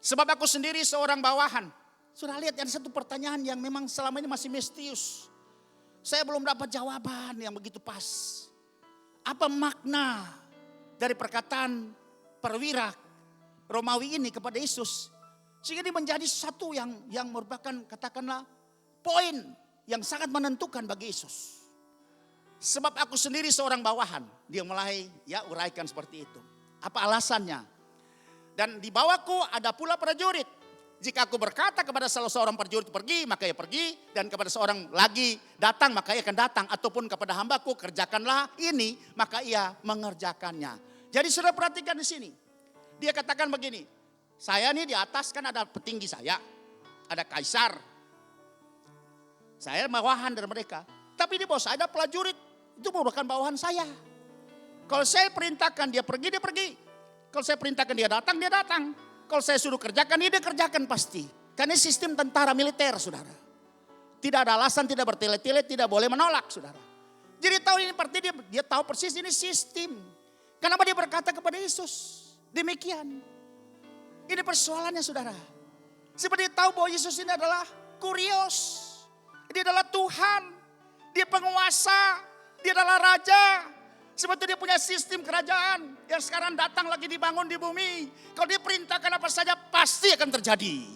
sebab aku sendiri seorang bawahan. Sudah lihat ada satu pertanyaan yang memang selama ini masih misterius. Saya belum dapat jawaban yang begitu pas. Apa makna dari perkataan perwira Romawi ini kepada Yesus? Sehingga ini menjadi satu yang merupakan katakanlah poin yang sangat menentukan bagi Yesus. Sebab aku sendiri seorang bawahan. Dia mulai uraikan seperti itu. Apa alasannya? Dan di bawahku ada pula prajurit. Jika aku berkata kepada salah seorang prajurit pergi, maka ia pergi. Dan kepada seorang lagi datang, maka ia akan datang. Ataupun kepada hambaku kerjakanlah ini, maka ia mengerjakannya. Jadi sudah perhatikan di sini. Dia katakan begini, saya nih di atas kan ada petinggi saya. Ada kaisar. Saya bawahan dari mereka. Tapi di bawah saya ada prajurit. Itu merupakan bawahan saya. Kalau saya perintahkan dia pergi, dia pergi. Kalau saya perintahkan dia datang, dia datang. Kalau saya suruh kerjakan, dia kerjakan pasti. Karena sistem tentara militer, saudara. Tidak ada alasan, tidak bertele-tele, tidak boleh menolak, saudara. Jadi tahu ini berarti dia tahu persis ini sistem. Kenapa dia berkata kepada Yesus? Demikian. Ini persoalannya, saudara. Seperti dia tahu bahwa Yesus ini adalah kurios. Dia adalah Tuhan. Dia penguasa. Dia adalah Raja. Sebab itu dia punya sistem kerajaan yang sekarang datang lagi dibangun di bumi. Kalau dia perintahkan apa saja pasti akan terjadi.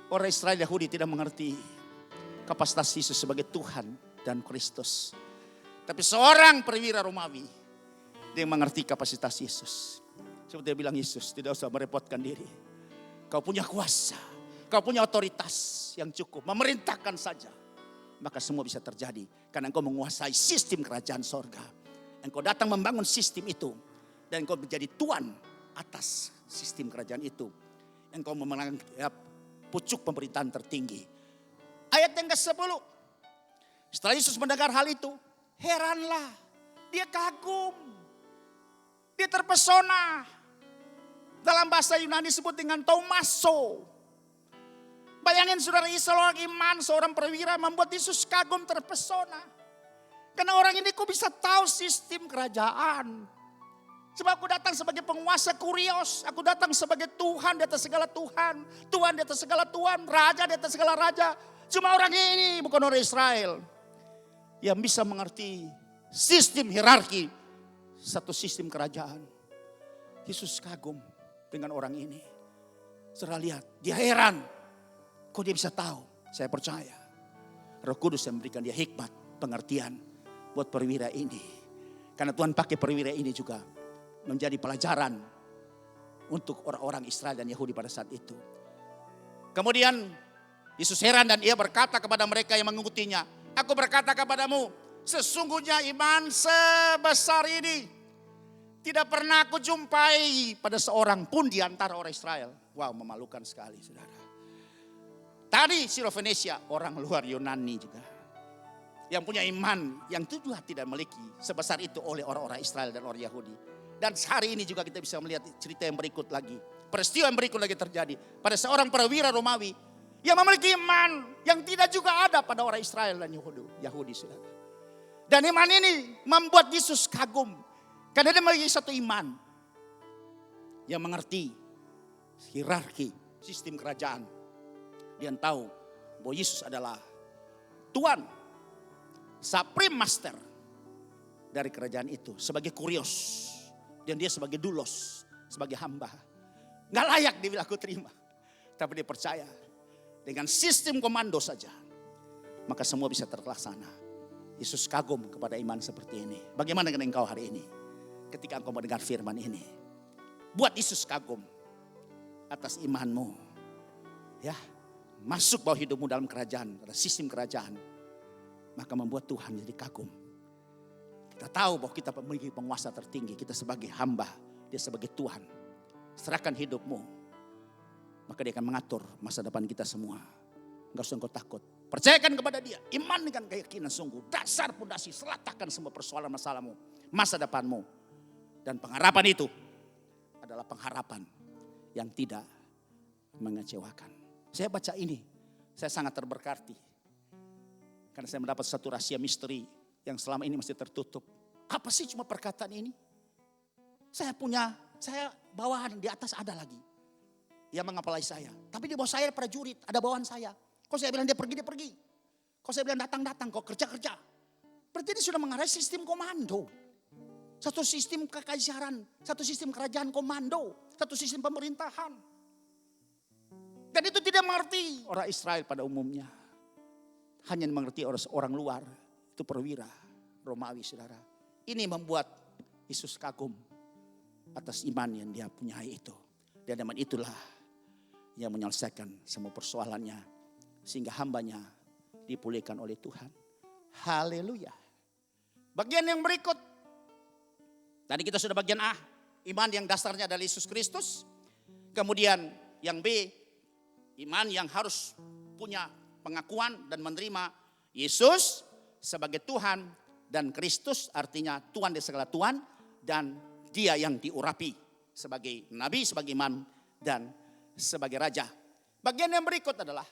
Orang Israel Yahudi tidak mengerti kapasitas Yesus sebagai Tuhan dan Kristus. Tapi seorang perwira Romawi, dia mengerti kapasitas Yesus. Seperti dia bilang, Yesus tidak usah merepotkan diri. Kau punya kuasa, kau punya otoritas yang cukup, memerintahkan saja. Maka semua bisa terjadi. Karena engkau menguasai sistem kerajaan sorga. Engkau datang membangun sistem itu. Dan engkau menjadi tuan atas sistem kerajaan itu. Engkau memenangkan pucuk pemerintahan tertinggi. Ayat yang ke-10. Setelah Yesus mendengar hal itu, heranlah. Dia kagum. Dia terpesona. Dalam bahasa Yunani disebut dengan Tomaso. Bayangin saudara, seorang iman, seorang perwira membuat Yesus kagum terpesona. Karena orang ini kok bisa tahu sistem kerajaan. Sebab aku datang sebagai penguasa kurios. Aku datang sebagai Tuhan di atas segala Tuhan. Tuhan di atas segala Tuhan. Raja di atas segala raja. Cuma orang ini bukan orang Israel. Yang bisa mengerti sistem hierarki. Satu sistem kerajaan. Yesus kagum dengan orang ini. Saudara lihat, dia heran. Kok dia bisa tahu? Saya percaya. Roh Kudus yang memberikan dia hikmat, pengertian buat perwira ini. Karena Tuhan pakai perwira ini juga menjadi pelajaran untuk orang-orang Israel dan Yahudi pada saat itu. Kemudian Yesus heran dan ia berkata kepada mereka yang mengikutinya, aku berkata kepadamu, sesungguhnya iman sebesar ini tidak pernah aku jumpai pada seorang pun di antara orang Israel. Wow, memalukan sekali, saudara. Tadi Sirofenesia, orang luar Yunani juga. Yang punya iman yang juga tidak memiliki sebesar itu oleh orang-orang Israel dan orang Yahudi. Dan hari ini juga kita bisa melihat cerita yang berikut lagi. Peristiwa yang berikut lagi terjadi. Pada seorang perwira Romawi yang memiliki iman yang tidak juga ada pada orang Israel dan Yahudi. Saudara. Dan iman ini membuat Yesus kagum. Karena dia memiliki satu iman yang mengerti hierarki sistem kerajaan. Dia tahu bahwa Yesus adalah Tuhan, supreme master dari kerajaan itu. Sebagai kurios. Dan dia sebagai doulos, sebagai hamba. Gak layak dia bilang aku terima. Tapi dia percaya dengan sistem komando saja. Maka semua bisa terlaksana. Yesus kagum kepada iman seperti ini. Bagaimana dengan engkau hari ini? Ketika engkau mendengar firman ini. Buat Yesus kagum atas imanmu. Ya. Masuk bawah hidupmu dalam kerajaan, dalam sistem kerajaan. Maka membuat Tuhan jadi kagum. Kita tahu bahwa kita memiliki penguasa tertinggi. Kita sebagai hamba, dia sebagai Tuhan. Serahkan hidupmu. Maka dia akan mengatur masa depan kita semua. Enggak usah engkau takut. Percayakan kepada dia. Iman dengan keyakinan sungguh. Dasar pondasi, seratakan semua persoalan masalahmu. Masa depanmu. Dan pengharapan itu adalah pengharapan yang tidak mengecewakan. Saya baca ini, saya sangat terberkati. Karena saya mendapat satu rahasia misteri yang selama ini masih tertutup. Apa sih cuma perkataan ini? Saya bawahan di atas ada lagi. Yang mengapalai saya. Tapi di bawah saya prajurit, ada bawahan saya. Kok saya bilang dia pergi. Kok saya bilang datang, kok kerja. Berarti dia sudah mengarai sistem komando. Satu sistem kekaisaran, satu sistem kerajaan komando, satu sistem pemerintahan. Dan itu tidak mengerti orang Israel pada umumnya. Hanya mengerti orang luar, itu perwira Romawi, saudara. Ini membuat Yesus kagum atas iman yang dia punyai itu. Dan iman itulah yang menyelesaikan semua persoalannya. Sehingga hambanya dipulihkan oleh Tuhan. Haleluya. Bagian yang berikut. Tadi kita sudah bagian A. Iman yang dasarnya adalah Yesus Kristus. Kemudian yang B. Iman yang harus punya pengakuan dan menerima Yesus sebagai Tuhan. Dan Kristus artinya Tuhan dari segala Tuhan. Dan dia yang diurapi sebagai nabi, sebagai imam, dan sebagai raja. Bagian yang berikut adalah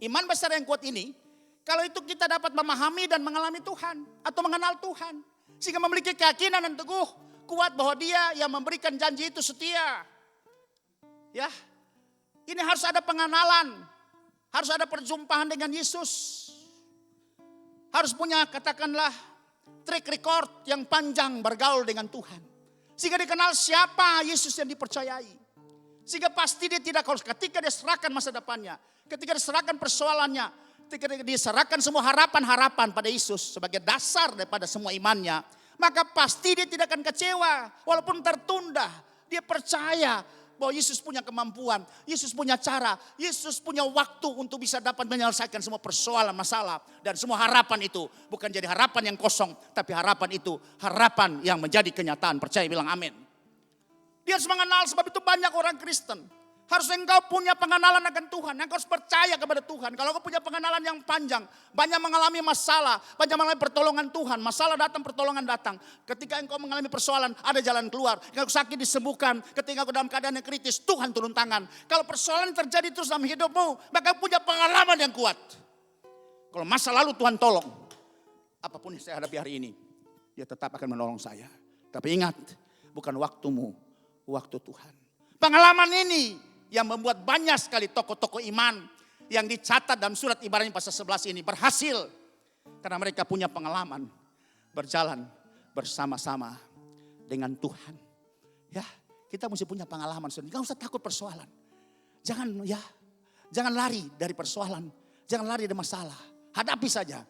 iman besar yang kuat ini. Kalau itu kita dapat memahami dan mengalami Tuhan. Atau mengenal Tuhan. Sehingga memiliki keyakinan dan teguh. Kuat bahwa dia yang memberikan janji itu setia. Ya, ini harus ada pengenalan. Harus ada perjumpaan dengan Yesus. Harus punya katakanlah track record yang panjang bergaul dengan Tuhan. Sehingga dikenal siapa Yesus yang dipercayai. Sehingga pasti dia tidak harus ketika dia serahkan masa depannya. Ketika dia serahkan persoalannya. Ketika dia serahkan semua harapan-harapan pada Yesus sebagai dasar daripada semua imannya. Maka pasti dia tidak akan kecewa. Walaupun tertunda. Dia percaya bahwa Yesus punya kemampuan. Yesus punya cara. Yesus punya waktu untuk bisa dapat menyelesaikan semua persoalan masalah. Dan semua harapan itu bukan jadi harapan yang kosong. Tapi harapan itu harapan yang menjadi kenyataan. Percaya bilang amin. Dia harus mengenal sebab itu banyak orang Kristen. Harus engkau punya pengenalan akan Tuhan. Engkau harus percaya kepada Tuhan. Kalau engkau punya pengenalan yang panjang. Banyak mengalami masalah. Banyak mengalami pertolongan Tuhan. Masalah datang, pertolongan datang. Ketika engkau mengalami persoalan, ada jalan keluar. Ketika engkau sakit disembuhkan. Ketika engkau dalam keadaan yang kritis, Tuhan turun tangan. Kalau persoalan terjadi terus dalam hidupmu, maka punya pengalaman yang kuat. Kalau masa lalu Tuhan tolong. Apapun yang saya hadapi hari ini, dia tetap akan menolong saya. Tapi ingat, bukan waktumu, waktu Tuhan. Pengalaman ini yang membuat banyak sekali tokoh-tokoh iman yang dicatat dalam surat Ibrani pasal 11 ini berhasil. Karena mereka punya pengalaman berjalan bersama-sama dengan Tuhan. Ya, kita mesti punya pengalaman. Gak usah takut persoalan. Jangan lari dari persoalan. Jangan lari dari masalah. Hadapi saja.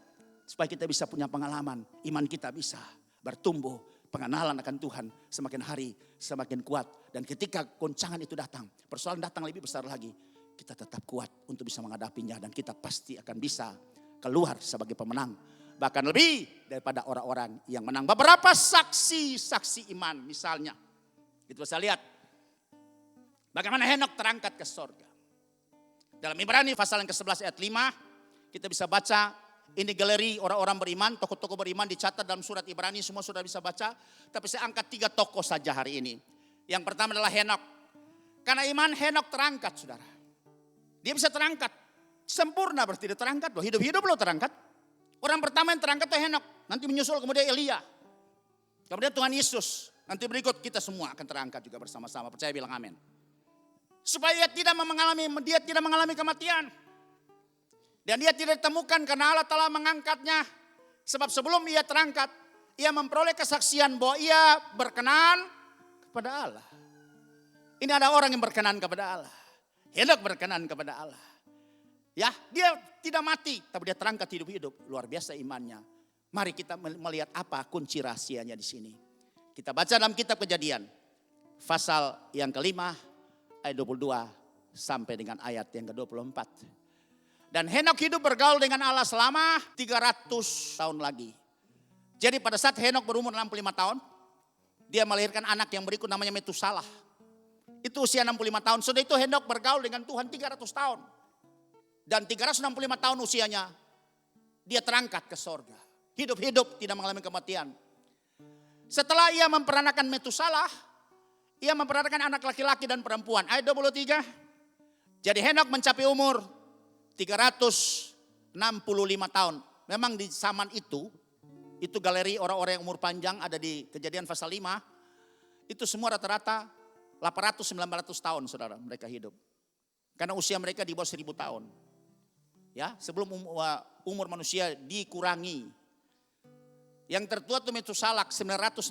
Supaya kita bisa punya pengalaman. Iman kita bisa bertumbuh. Pengenalan akan Tuhan semakin hari semakin kuat. Dan ketika goncangan itu datang, persoalan datang lebih besar lagi. Kita tetap kuat untuk bisa menghadapinya. Dan kita pasti akan bisa keluar sebagai pemenang. Bahkan lebih daripada orang-orang yang menang. Beberapa saksi-saksi iman misalnya. Itu bisa lihat. Bagaimana Henok terangkat ke sorga. Dalam Ibrani pasal yang ke-11 ayat 5. Kita bisa baca. Ini galeri orang-orang beriman, tokoh-tokoh beriman dicatat dalam surat Ibrani, semua sudah bisa baca. Tapi saya angkat 3 tokoh saja hari ini. Yang pertama adalah Henok. Karena iman Henok terangkat, saudara. Dia bisa terangkat. Sempurna berarti dia terangkat. Loh, hidup-hidup lo terangkat. Orang pertama yang terangkat itu Henok. Nanti menyusul kemudian Elia. Kemudian Tuhan Yesus. Nanti berikut kita semua akan terangkat juga bersama-sama. Percaya bilang amin. Supaya dia tidak mengalami kematian. Dan dia tidak ditemukan karena Allah telah mengangkatnya. Sebab sebelum ia terangkat, ia memperoleh kesaksian bahwa ia berkenan kepada Allah. Ini ada orang yang berkenan kepada Allah. Henok berkenan kepada Allah. Ya, dia tidak mati, tapi dia terangkat hidup-hidup. Luar biasa imannya. Mari kita melihat apa kunci rahasianya di sini. Kita baca dalam kitab Kejadian. Pasal yang kelima, ayat 22 sampai dengan ayat yang ke-24. Dan Henok hidup bergaul dengan Allah selama 300 tahun lagi. Jadi pada saat Henok berumur 65 tahun, dia melahirkan anak yang berikut namanya Metusalah. Itu usia 65 tahun. Sudah itu Henok bergaul dengan Tuhan 300 tahun. Dan 365 tahun usianya, dia terangkat ke sorga. Hidup-hidup tidak mengalami kematian. Setelah ia memperanakan Metusalah, ia memperanakan anak laki-laki dan perempuan. Ayat 23. Jadi Henok mencapai umur 365 tahun. memang di zaman itu galeri orang-orang yang umur panjang ada di Kejadian pasal 5. Itu semua rata-rata 800-900 tahun saudara mereka hidup. Karena usia mereka di bawah 1000 tahun. Ya, sebelum umur manusia dikurangi. Yang tertua itu Metusalak 969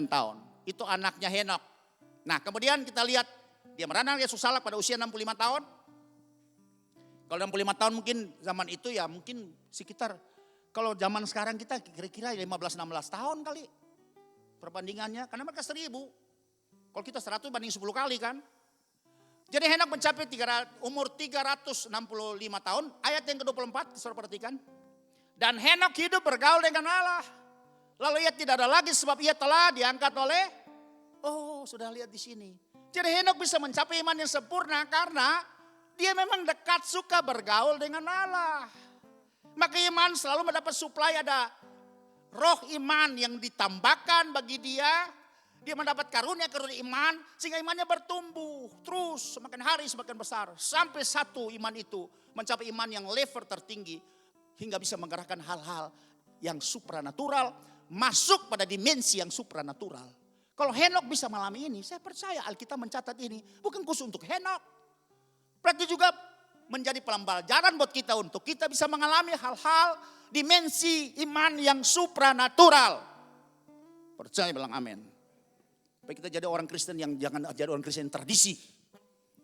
tahun. Itu anaknya Henok. Nah kemudian kita lihat dia merana Metusalak pada usia 65 tahun. Kalau 65 tahun mungkin zaman itu ya mungkin sekitar, kalau zaman sekarang kita kira-kira 15-16 tahun kali perbandingannya. Karena mereka 1000. Kalau kita 100 banding 10 kali kan. Jadi Henok mencapai umur 365 tahun. Ayat yang ke-24 saudara perhatikan. Dan Henok hidup bergaul dengan Allah. Lalu ia tidak ada lagi sebab ia telah diangkat oleh, sudah lihat di sini. Jadi Henok bisa mencapai iman yang sempurna karena dia memang dekat suka bergaul dengan Allah. Maka iman selalu mendapat suplai, ada roh iman yang ditambahkan bagi dia. Dia mendapat karunia iman sehingga imannya bertumbuh terus semakin hari semakin besar. Sampai satu iman itu mencapai iman yang level tertinggi hingga bisa menggerakkan hal-hal yang supranatural masuk pada dimensi yang supranatural. Kalau Henok bisa mengalami ini, saya percaya Alkitab mencatat ini bukan khusus untuk Henok. Berarti juga menjadi pembelajaran buat kita untuk kita bisa mengalami hal-hal dimensi iman yang supranatural. Percaya bilang amin. Supaya kita jadi orang Kristen yang jangan jadi orang Kristen tradisi.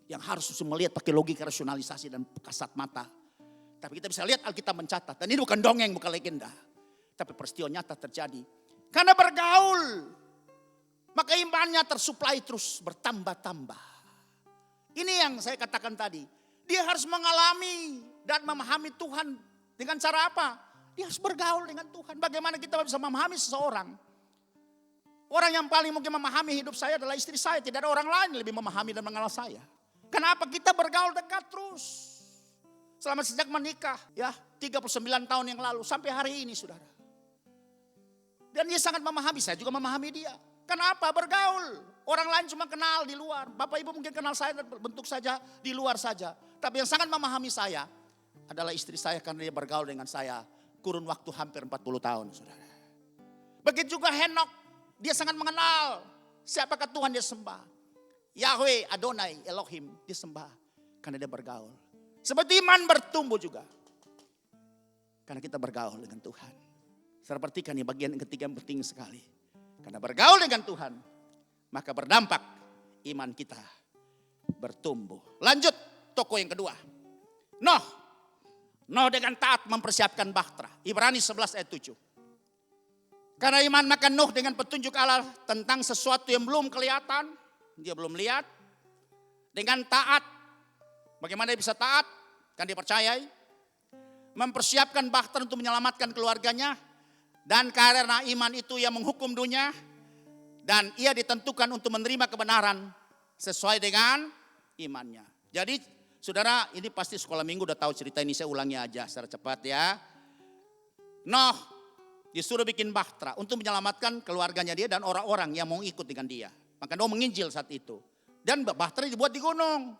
Yang harus melihat pakai logika rasionalisasi dan kasat mata. Tapi kita bisa lihat Alkitab mencatat. Dan ini bukan dongeng, bukan legenda. Tapi peristiwa nyata terjadi. Karena bergaul. Maka imannya tersuplai terus bertambah-tambah. Ini yang saya katakan tadi. Dia harus mengalami dan memahami Tuhan. Dengan cara apa? Dia harus bergaul dengan Tuhan. Bagaimana kita bisa memahami seseorang? Orang yang paling mungkin memahami hidup saya adalah istri saya. Tidak ada orang lain yang lebih memahami dan mengenal saya. Kenapa? Kita bergaul dekat terus. Selama sejak menikah, ya 39 tahun yang lalu sampai hari ini saudara. Dan dia sangat memahami, saya juga memahami dia. Kenapa? Bergaul. Orang lain cuma kenal di luar. Bapak ibu mungkin kenal saya bentuk saja di luar saja. Tapi yang sangat memahami saya adalah istri saya karena dia bergaul dengan saya. Kurun waktu hampir 40 tahun saudara. Begitu juga Henok. Dia sangat mengenal siapakah Tuhan dia sembah. Yahweh, Adonai, Elohim dia sembah. Karena dia bergaul. Seperti iman bertumbuh juga. Karena kita bergaul dengan Tuhan. Saya perhatikan ini bagian ketiga yang penting sekali. Karena bergaul dengan Tuhan. Maka berdampak iman kita bertumbuh. Lanjut tokoh yang kedua. Noh dengan taat mempersiapkan bahtera. Ibrani 11 ayat 7. Karena iman maka Nuh dengan petunjuk Allah tentang sesuatu yang belum kelihatan. Dia belum lihat. Dengan taat. Bagaimana dia bisa taat? Kan dia percayai. Mempersiapkan bahtera untuk menyelamatkan keluarganya. Dan karena iman itu ia menghukum dunia. Dan ia ditentukan untuk menerima kebenaran. Sesuai dengan imannya. Jadi saudara ini pasti sekolah minggu udah tahu cerita ini. Saya ulangi aja secara cepat ya. Noh disuruh bikin bahtera untuk menyelamatkan keluarganya dia dan orang-orang yang mau ikut dengan dia. Maka Noah menginjil saat itu. Dan bahtera dibuat di gunung.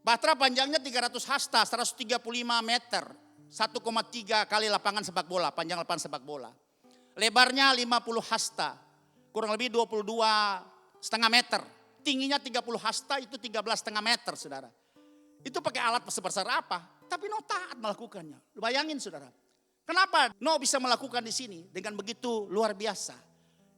Bahtera panjangnya 300 hasta, 135 meter. 1,3 kali lapangan sepak bola, panjang lapangan sepak bola. Lebarnya 50 hasta, kurang lebih 22,5 meter. Tingginya 30 hasta, itu 13,5 meter saudara. Itu pakai alat sebesar apa? Tapi Noah taat melakukannya. Bayangin saudara. Kenapa Noah bisa melakukan di sini dengan begitu luar biasa?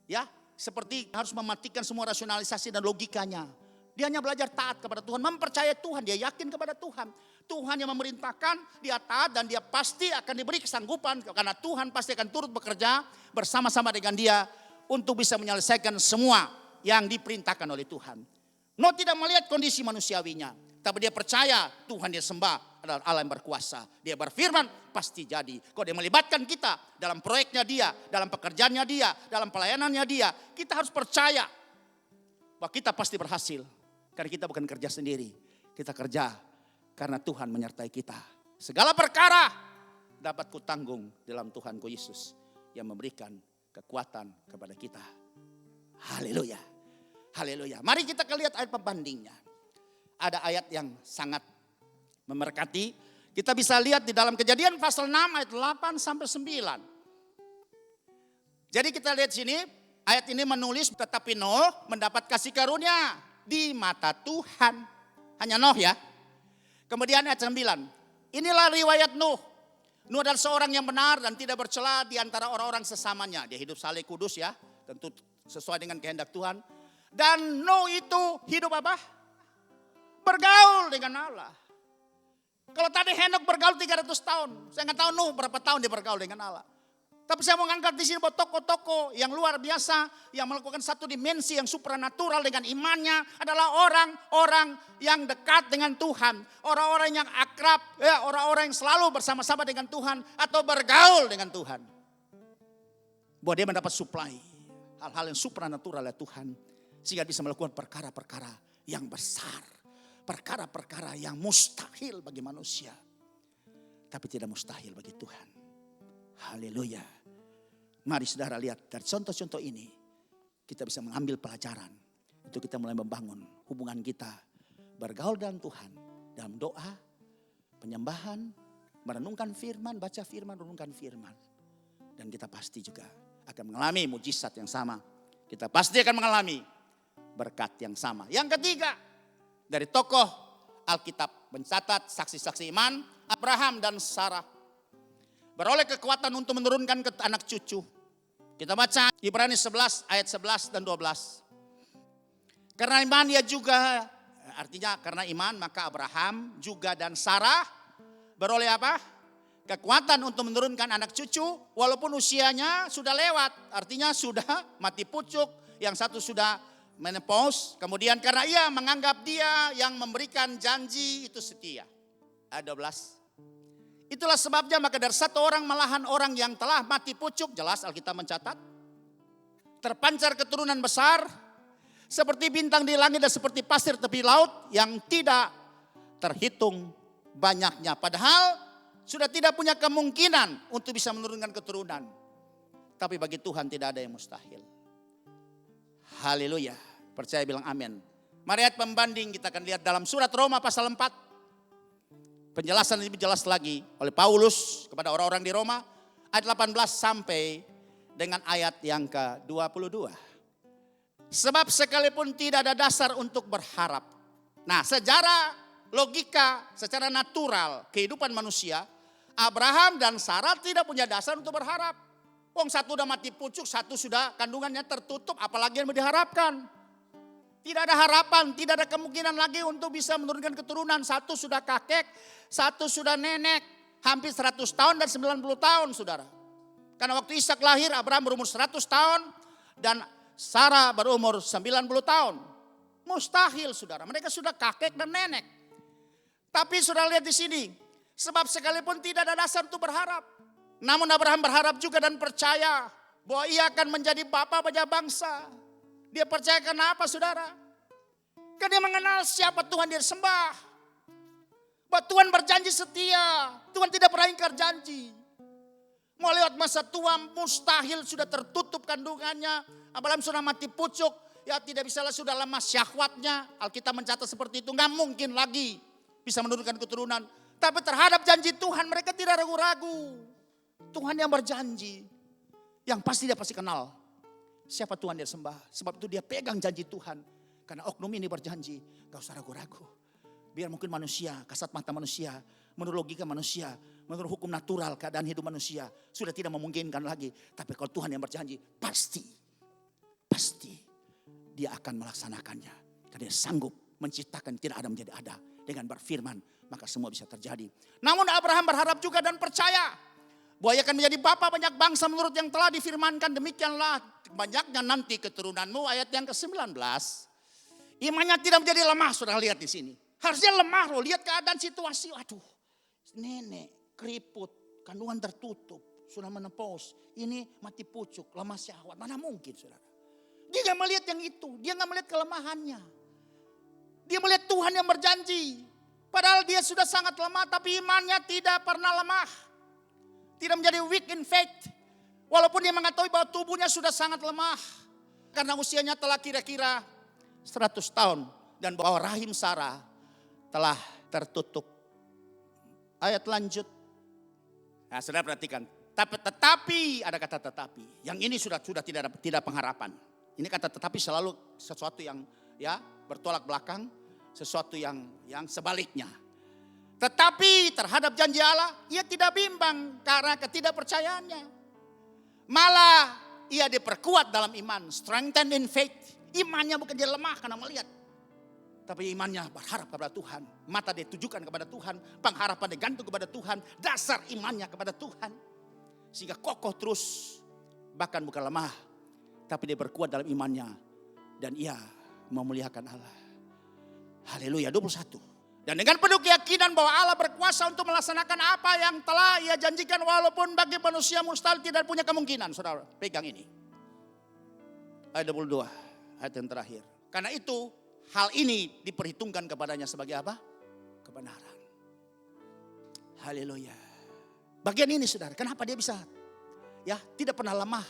Ya, seperti harus mematikan semua rasionalisasi dan logikanya. Dia hanya belajar taat kepada Tuhan, mempercayai Tuhan, dia yakin kepada Tuhan. Tuhan yang memerintahkan, dia taat dan dia pasti akan diberi kesanggupan karena Tuhan pasti akan turut bekerja bersama-sama dengan dia untuk bisa menyelesaikan semua yang diperintahkan oleh Tuhan. Noah tidak melihat kondisi manusiawinya, tapi dia percaya Tuhan dia sembah adalah Allah yang berkuasa. Dia berfirman pasti jadi. Kalau dia melibatkan kita dalam proyeknya dia, dalam pekerjaannya dia, dalam pelayanannya dia, kita harus percaya bahwa kita pasti berhasil. Karena kita bukan kerja sendiri, kita kerja karena Tuhan menyertai kita. Segala perkara dapat kutanggung dalam Tuhanku Yesus yang memberikan kekuatan kepada kita. Haleluya. Haleluya. Mari kita lihat ayat pembandingnya. Ada ayat yang sangat memberkati. Kita bisa lihat di dalam Kejadian pasal 6 ayat 8 sampai 9. Jadi kita lihat sini, ayat ini menulis tetapi Nuh mendapat kasih karunia di mata Tuhan. Hanya Nuh ya. Kemudian ayat 9. Inilah riwayat Nuh. Nuh adalah seorang yang benar dan tidak bercela di antara orang-orang sesamanya. Dia hidup saleh kudus ya. Tentu sesuai dengan kehendak Tuhan. Dan Nuh itu hidup apa? Bergaul dengan Allah. Kalau tadi Henok bergaul 300 tahun. Saya nggak tahu Nuh berapa tahun dia bergaul dengan Allah. Tapi saya mau ngangkat di sini bahwa tokoh-tokoh yang luar biasa, yang melakukan satu dimensi yang supranatural dengan imannya adalah orang-orang yang dekat dengan Tuhan. Orang-orang yang akrab, ya, orang-orang yang selalu bersama-sama dengan Tuhan atau bergaul dengan Tuhan. Bahwa dia mendapat supply hal-hal yang supranatural oleh Tuhan. Sehingga bisa melakukan perkara-perkara yang besar. Perkara-perkara yang mustahil bagi manusia. Tapi tidak mustahil bagi Tuhan. Haleluya. Mari saudara lihat dari contoh-contoh ini. Kita bisa mengambil pelajaran. Untuk kita mulai membangun hubungan kita. Bergaul dengan Tuhan. Dalam doa, penyembahan, merenungkan firman, baca firman, renungkan firman. Dan kita pasti juga akan mengalami mujizat yang sama. Kita pasti akan mengalami berkat yang sama. Yang ketiga, dari tokoh Alkitab mencatat saksi-saksi iman, Abraham dan Sarah beroleh kekuatan untuk menurunkan ke anak cucu. Kita baca Ibrani 11 ayat 11 dan 12. Karena iman dia juga, artinya karena iman maka Abraham juga dan Sarah beroleh apa? Kekuatan untuk menurunkan anak cucu walaupun usianya sudah lewat. Artinya sudah mati pucuk, yang satu sudah menopause. Kemudian karena ia menganggap dia yang memberikan janji itu setia. Ayat 12. Itulah sebabnya maka dari satu orang malahan orang yang telah mati pucuk, jelas Alkitab mencatat, terpancar keturunan besar seperti bintang di langit dan seperti pasir tepi laut yang tidak terhitung banyaknya. Padahal sudah tidak punya kemungkinan untuk bisa menurunkan keturunan. Tapi bagi Tuhan tidak ada yang mustahil. Haleluya. Percaya bilang amin. Mari ayat pembanding kita akan lihat dalam surat Roma pasal 4. Penjelasan lebih jelas lagi oleh Paulus kepada orang-orang di Roma. Ayat 18 sampai dengan ayat yang ke-22. Sebab sekalipun tidak ada dasar untuk berharap. Nah, secara logika, secara natural kehidupan manusia, Abraham dan Sarah tidak punya dasar untuk berharap. Wong satu udah mati pucuk, satu sudah kandungannya tertutup, apalagi yang mau diharapkan. Tidak ada harapan, tidak ada kemungkinan lagi untuk bisa menurunkan keturunan. Satu sudah kakek, satu sudah nenek, hampir 100 tahun dan 90 tahun saudara. Karena waktu Ishak lahir, Abraham berumur 100 tahun dan Sarah berumur 90 tahun. Mustahil saudara, mereka sudah kakek dan nenek. Tapi saudara lihat di sini, sebab sekalipun tidak ada dasar untuk berharap. Namun Abraham berharap juga dan percaya bahwa ia akan menjadi bapa banyak bangsa. Dia percaya kenapa saudara? Karena dia mengenal siapa Tuhan dia sembah. Bahwa Tuhan berjanji setia. Tuhan tidak pernah ingkar janji. Mau lewat masa tua mustahil sudah tertutup kandungannya. Abraham sudah mati pucuk. Ya tidak bisa lah sudah lama syahwatnya. Alkitab mencatat seperti itu. Gak mungkin lagi bisa menurunkan keturunan. Tapi terhadap janji Tuhan mereka tidak ragu-ragu. Tuhan yang berjanji. Yang pasti dia pasti kenal. Siapa Tuhan dia sembah. Sebab itu dia pegang janji Tuhan. Karena oknum ini berjanji. Gak usah ragu-ragu. Biar mungkin manusia, kasat mata manusia. Menurut logika manusia. Menurut hukum natural keadaan hidup manusia. Sudah tidak memungkinkan lagi. Tapi kalau Tuhan yang berjanji. Pasti dia akan melaksanakannya. Karena dia sanggup menciptakan tidak ada menjadi ada. Dengan berfirman. Maka semua bisa terjadi. Namun Abraham berharap juga dan percaya. Bahwa ia akan menjadi bapa banyak bangsa menurut yang telah difirmankan. Demikianlah banyaknya nanti keturunanmu. Ayat yang ke-19. Imannya tidak menjadi lemah. Sudah lihat di sini. Harusnya lemah loh. Lihat keadaan situasi. Aduh. Nenek keriput. Kandungan tertutup. Sudah menopause. Ini mati pucuk. Lemah syahwat. Mana mungkin saudara. Dia gak melihat yang itu. Dia gak melihat kelemahannya. Dia melihat Tuhan yang berjanji. Padahal dia sudah sangat lemah. Tapi imannya tidak pernah lemah. Tidak menjadi weak in faith. Walaupun dia mengetahui bahwa tubuhnya sudah sangat lemah. Karena usianya telah kira-kira 100 tahun. Dan bahwa rahim Sarah telah tertutup. Ayat lanjut. Nah, saudara perhatikan. Tetapi, ada kata tetapi. Yang ini sudah tidak pengharapan. Ini kata tetapi selalu sesuatu yang ya bertolak belakang, sesuatu yang sebaliknya. Tetapi terhadap janji Allah, ia tidak bimbang karena ketidakpercayaannya. Malah ia diperkuat dalam iman, strengthened in faith. Imannya bukan dia lemah karena melihat, tapi imannya berharap kepada Tuhan. Mata dia tujukan kepada Tuhan, pengharapan dia gantung kepada Tuhan, dasar imannya kepada Tuhan. Sehingga kokoh terus, bahkan bukan lemah, tapi dia berkuat dalam imannya. Dan ia memuliakan Allah. Haleluya, 21. Dan dengan penuh keyakinan bahwa Allah berkuasa untuk melaksanakan apa yang telah ia janjikan, walaupun bagi manusia mustahil, tidak punya kemungkinan. Saudara, pegang ini. Ayat 22, ayat yang terakhir. Karena itu, hal ini diperhitungkan kepadanya sebagai apa? Kebenaran. Haleluya. Bagian ini saudara, kenapa dia bisa ya tidak pernah lemah?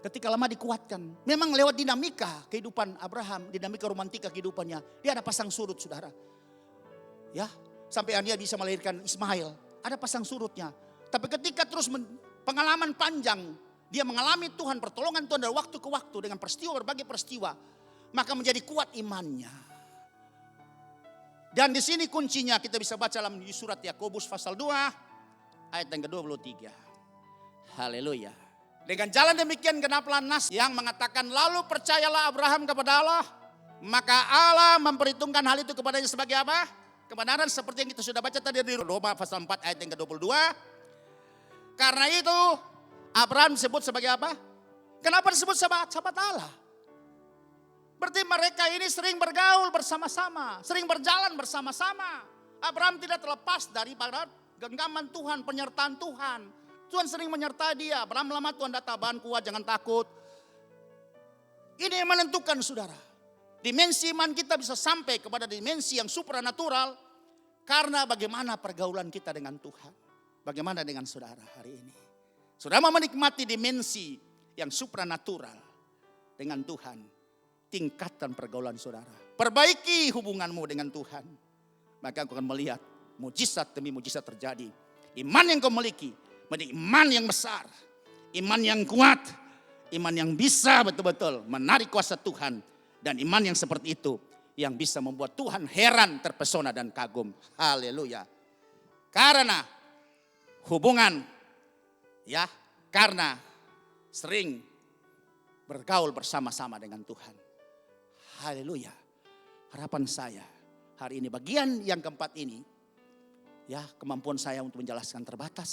Ketika lemah dikuatkan. Memang lewat dinamika kehidupan Abraham, dinamika romantika kehidupannya, dia ada pasang surut saudara. Ya, sampai dia bisa melahirkan Ismail, ada pasang surutnya. Tapi ketika terus pengalaman panjang, dia mengalami Tuhan, pertolongan Tuhan dari waktu ke waktu dengan berbagai peristiwa, maka menjadi kuat imannya. Dan di sini kuncinya kita bisa baca dalam surat Yakobus pasal 2 ayat yang ke-23. Haleluya. Dengan jalan demikian genaplah nas yang mengatakan, lalu percayalah Abraham kepada Allah, maka Allah memperhitungkan hal itu kepadanya sebagai apa? Kebenaran, seperti yang kita sudah baca tadi di Roma pasal 4 ayat yang ke-22. Karena itu Abraham disebut sebagai apa? Kenapa disebut sahabat Allah? Berarti mereka ini sering bergaul bersama-sama, sering berjalan bersama-sama. Abraham tidak terlepas dari genggaman Tuhan, penyertaan Tuhan. Tuhan sering menyertai dia. Abraham lama Tuhan datang, tahan kuat, jangan takut. Ini yang menentukan saudara. Dimensi iman kita bisa sampai kepada dimensi yang supranatural. Karena bagaimana pergaulan kita dengan Tuhan. Bagaimana dengan saudara hari ini. Saudara mau menikmati dimensi yang supranatural dengan Tuhan. Tingkatkan pergaulan saudara. Perbaiki hubunganmu dengan Tuhan. Maka aku akan melihat mujizat demi mujizat terjadi. Iman yang kau miliki menjadi iman yang besar. Iman yang kuat. Iman yang bisa betul-betul menarik kuasa Tuhan. Dan iman yang seperti itu yang bisa membuat Tuhan heran, terpesona dan kagum. Haleluya. Karena hubungan ya, karena sering bergaul bersama-sama dengan Tuhan. Haleluya. Harapan saya hari ini bagian yang keempat ini, ya, kemampuan saya untuk menjelaskan terbatas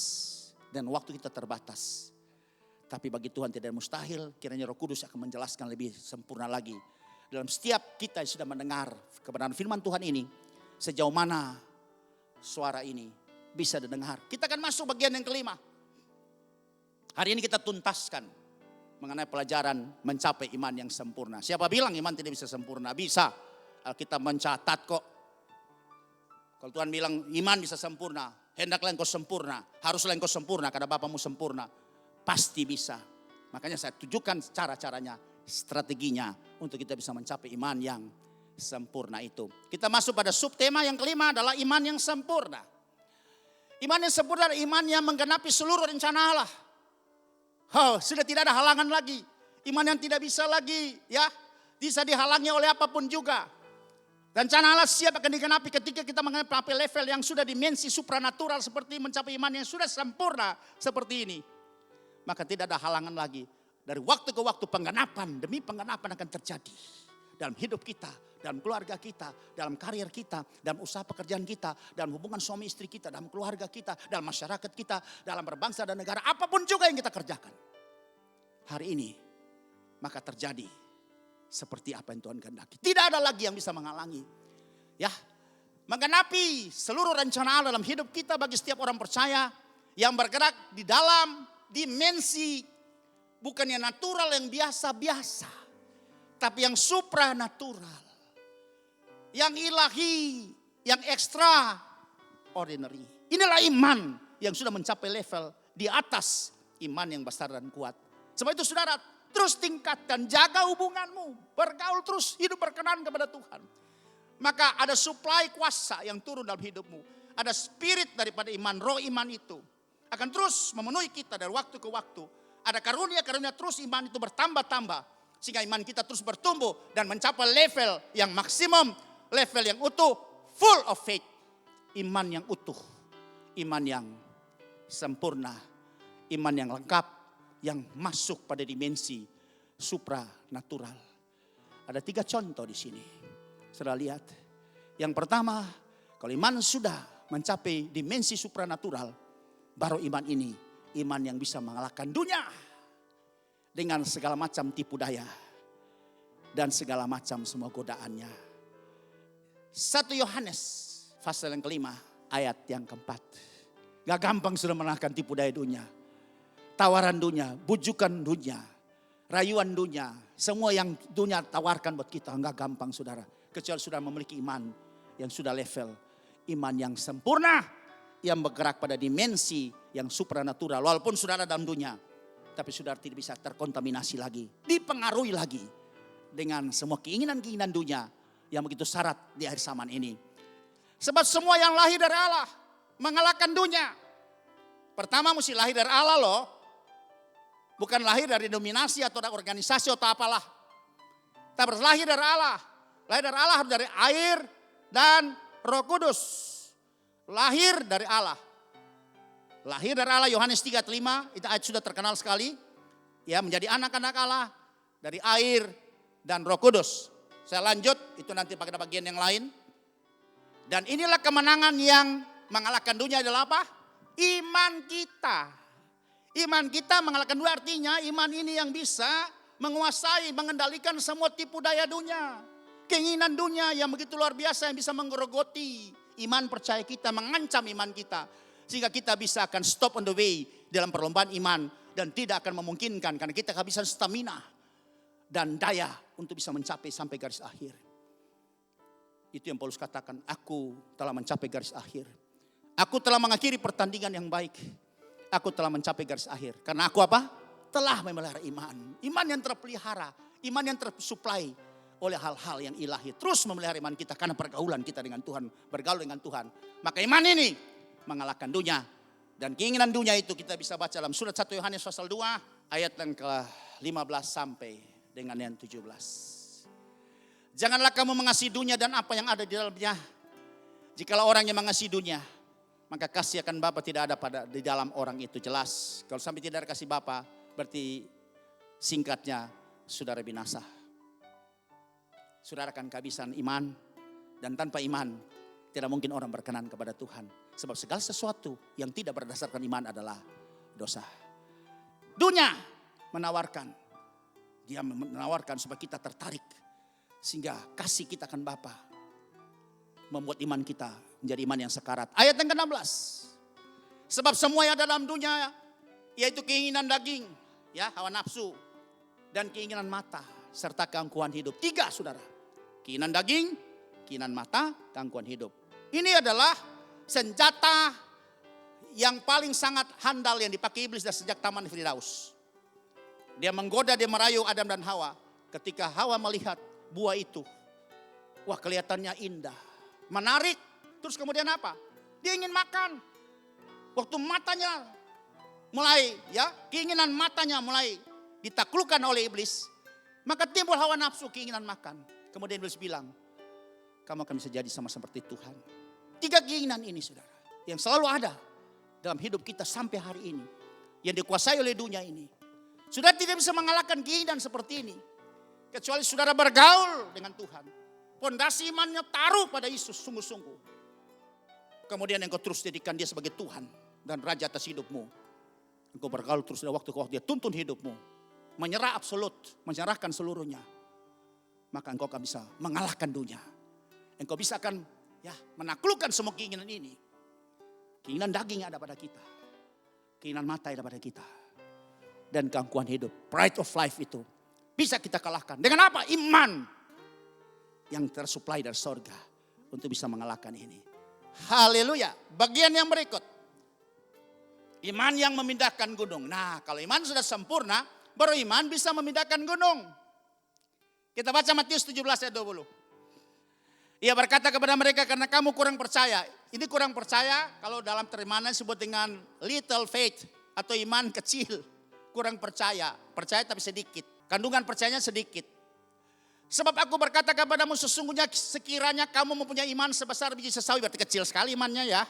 dan waktu kita terbatas. Tapi bagi Tuhan tidak mustahil, kiranya Roh Kudus akan menjelaskan lebih sempurna lagi. Dalam setiap kita yang sudah mendengar kebenaran firman Tuhan ini, sejauh mana suara ini bisa didengar. Kita akan masuk bagian yang kelima. Hari ini kita tuntaskan mengenai pelajaran mencapai iman yang sempurna. Siapa bilang iman tidak bisa sempurna? Bisa. Alkitab mencatat kok. Kalau Tuhan bilang iman bisa sempurna, hendaklah engkau sempurna, haruslah engkau sempurna karena Bapamu sempurna. Pasti bisa. Makanya saya tunjukkan cara-caranya, strateginya untuk kita bisa mencapai iman yang sempurna itu. Kita masuk pada subtema yang kelima adalah iman yang sempurna. Iman yang sempurna adalah iman yang menggenapi seluruh rencana Allah. Oh, sudah tidak ada halangan lagi. Iman yang tidak bisa lagi ya bisa dihalangi oleh apapun juga. Rencana Allah siap akan digenapi ketika kita mencapai level yang sudah dimensi supranatural seperti mencapai iman yang sudah sempurna seperti ini. Maka tidak ada halangan lagi. Dari waktu ke waktu penggenapan demi penggenapan akan terjadi. Dalam hidup kita, dalam keluarga kita, dalam karier kita, dalam usaha pekerjaan kita, dalam hubungan suami istri kita, dalam keluarga kita, dalam masyarakat kita, dalam berbangsa dan negara. Apapun juga yang kita kerjakan. Hari ini maka terjadi seperti apa yang Tuhan kehendaki. Tidak ada lagi yang bisa menghalangi. Ya, menggenapi seluruh rencana Allah dalam hidup kita bagi setiap orang percaya yang bergerak di dalam dimensi bukan yang natural yang biasa-biasa, tapi yang supranatural, yang ilahi, yang extraordinary. Inilah iman yang sudah mencapai level di atas iman yang besar dan kuat. Sebab itu saudara, terus tingkatkan, jaga hubunganmu, bergaul terus, hidup berkenan kepada Tuhan. Maka ada suplai kuasa yang turun dalam hidupmu. ada spirit daripada iman, roh iman itu akan terus memenuhi kita dari waktu ke waktu. Ada karunia-karunia terus iman itu bertambah-tambah. Sehingga iman kita terus bertumbuh dan mencapai level yang maksimum, level yang utuh, full of faith. Iman yang utuh, iman yang sempurna, iman yang lengkap, yang masuk pada dimensi supranatural. Ada 3 contoh di sini. Saudara lihat. Yang pertama, kalau iman sudah mencapai dimensi supranatural, baru iman ini, iman yang bisa mengalahkan dunia dengan segala macam tipu daya dan segala macam semua godaannya. 1 Yohanes pasal yang kelima ayat yang keempat. Gak gampang sudah mengalahkan tipu daya dunia, tawaran dunia, bujukan dunia, rayuan dunia, semua yang dunia tawarkan buat kita gak gampang saudara. Kecuali sudah memiliki iman yang sudah level, iman yang sempurna, yang bergerak pada dimensi yang supranatural. Walaupun saudara dalam dunia, tapi saudara tidak bisa terkontaminasi lagi, dipengaruhi lagi dengan semua keinginan-keinginan dunia yang begitu syarat di akhir zaman ini. Sebab semua yang lahir dari Allah mengalahkan dunia. Pertama mesti lahir dari Allah loh. Bukan lahir dari dominasi atau dari organisasi atau apalah. Tapi lahir dari Allah. Lahir dari Allah harus dari air dan Roh Kudus. Lahir dari Allah. Lahir dari Allah, Yohanes 3:5, itu ayat sudah terkenal sekali. Ya, menjadi anak-anak Allah dari air dan Roh Kudus. Saya lanjut, itu nanti pada bagian yang lain. Dan inilah kemenangan yang mengalahkan dunia adalah apa? Iman kita. Iman kita mengalahkan dunia, artinya iman ini yang bisa menguasai, mengendalikan semua tipu daya dunia. Keinginan dunia yang begitu luar biasa yang bisa menggerogoti iman percaya kita, mengancam iman kita. Sehingga kita bisa akan stop on the way dalam perlombaan iman. Dan tidak akan memungkinkan karena kita kehabisan stamina dan daya untuk bisa mencapai sampai garis akhir. Itu yang Paulus katakan, aku telah mencapai garis akhir. Aku telah mengakhiri pertandingan yang baik. Aku telah mencapai garis akhir. Karena aku apa? Telah memelihara iman. Iman yang terpelihara, iman yang tersuplai oleh hal-hal yang ilahi. Terus memelihara iman kita karena pergaulan kita dengan Tuhan, bergaul dengan Tuhan. Maka iman ini mengalahkan dunia. Dan keinginan dunia itu kita bisa baca dalam surat 1 Yohanes pasal 2 ayat yang ke-15 sampai dengan yang 17. Janganlah kamu mengasihi dunia dan apa yang ada di dalamnya. Jikalau orang yang mengasihi dunia, maka kasih akan Bapa tidak ada di dalam orang itu. Jelas, kalau sampai tidak ada kasih Bapa, berarti singkatnya saudara binasa. Saudara akan kehabisan iman, dan tanpa iman tidak mungkin orang berkenan kepada Tuhan. Sebab segala sesuatu yang tidak berdasarkan iman adalah dosa. Dunia menawarkan. Dia menawarkan supaya kita tertarik. Sehingga kasih kita akan Bapa membuat iman kita menjadi iman yang sekarat. Ayat yang ke-16. Sebab semua yang ada dalam dunia, yaitu keinginan daging, ya, hawa nafsu, dan keinginan mata, serta keangkuhan hidup. 3 saudara. Keinginan daging, keinginan mata, keangkuhan hidup. Ini adalah senjata yang paling sangat handal yang dipakai iblis dari sejak Taman Firdaus. Dia menggoda, dia merayu Adam dan Hawa. Ketika Hawa melihat buah itu, wah kelihatannya indah, menarik. Terus kemudian apa? Dia ingin makan. Waktu matanya mulai, ya, keinginan matanya mulai ditaklukkan oleh iblis, maka timbul hawa nafsu, keinginan makan. Kemudian iblis bilang, kamu akan bisa jadi sama seperti Tuhan. 3 keinginan ini saudara, yang selalu ada dalam hidup kita sampai hari ini, yang dikuasai oleh dunia ini. Saudara tidak bisa mengalahkan keinginan seperti ini, kecuali saudara bergaul dengan Tuhan. Pondasi imannya taruh pada Yesus sungguh-sungguh. Kemudian engkau terus jadikan dia sebagai Tuhan dan Raja atas hidupmu. Engkau bergaul terus dari waktu ke waktu, dia tuntun hidupmu. Menyerah absolut, menyerahkan seluruhnya. Maka engkau akan bisa mengalahkan dunia. Engkau bisa akan, ya, menaklukkan semua keinginan ini. Keinginan daging ada pada kita. Keinginan mata ada pada kita. Dan keangkuhan hidup, pride of life itu bisa kita kalahkan. Dengan apa? Iman yang tersuplai dari sorga untuk bisa mengalahkan ini. Haleluya. Bagian yang berikut. Iman yang memindahkan gunung. Nah, kalau iman sudah sempurna, baru iman bisa memindahkan gunung. Kita baca Matius 17 ayat 20. Ia berkata kepada mereka, karena kamu kurang percaya. Ini kurang percaya kalau dalam terjemahan disebut dengan little faith atau iman kecil. Kurang percaya, percaya tapi sedikit. Kandungan percayanya sedikit. Sebab aku berkata kepadamu, sesungguhnya sekiranya kamu mempunyai iman sebesar biji sesawi, berarti kecil sekali imannya ya.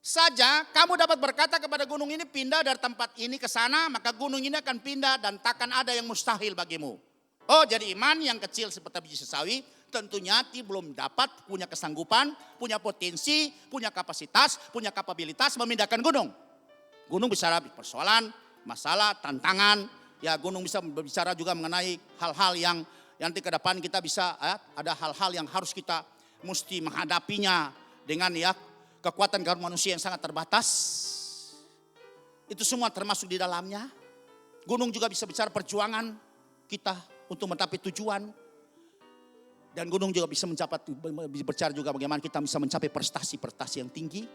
Saja kamu dapat berkata kepada gunung ini pindah dari tempat ini ke sana, maka gunung ini akan pindah dan takkan ada yang mustahil bagimu. Oh, jadi iman yang kecil seperti biji sesawi tentunya belum dapat punya kesanggupan, punya potensi, punya kapasitas, punya kapabilitas memindahkan gunung. Gunung bicara persoalan, masalah, tantangan. Ya, gunung bisa berbicara juga mengenai hal-hal yang nanti ke depan kita bisa ada hal-hal yang harus kita mesti menghadapinya dengan ya kekuatan manusia yang sangat terbatas. Itu semua termasuk di dalamnya. Gunung juga bisa bicara perjuangan kita untuk mencapai tujuan. Dan gunung juga bisa berbicara juga bagaimana kita bisa mencapai prestasi-prestasi yang tinggi.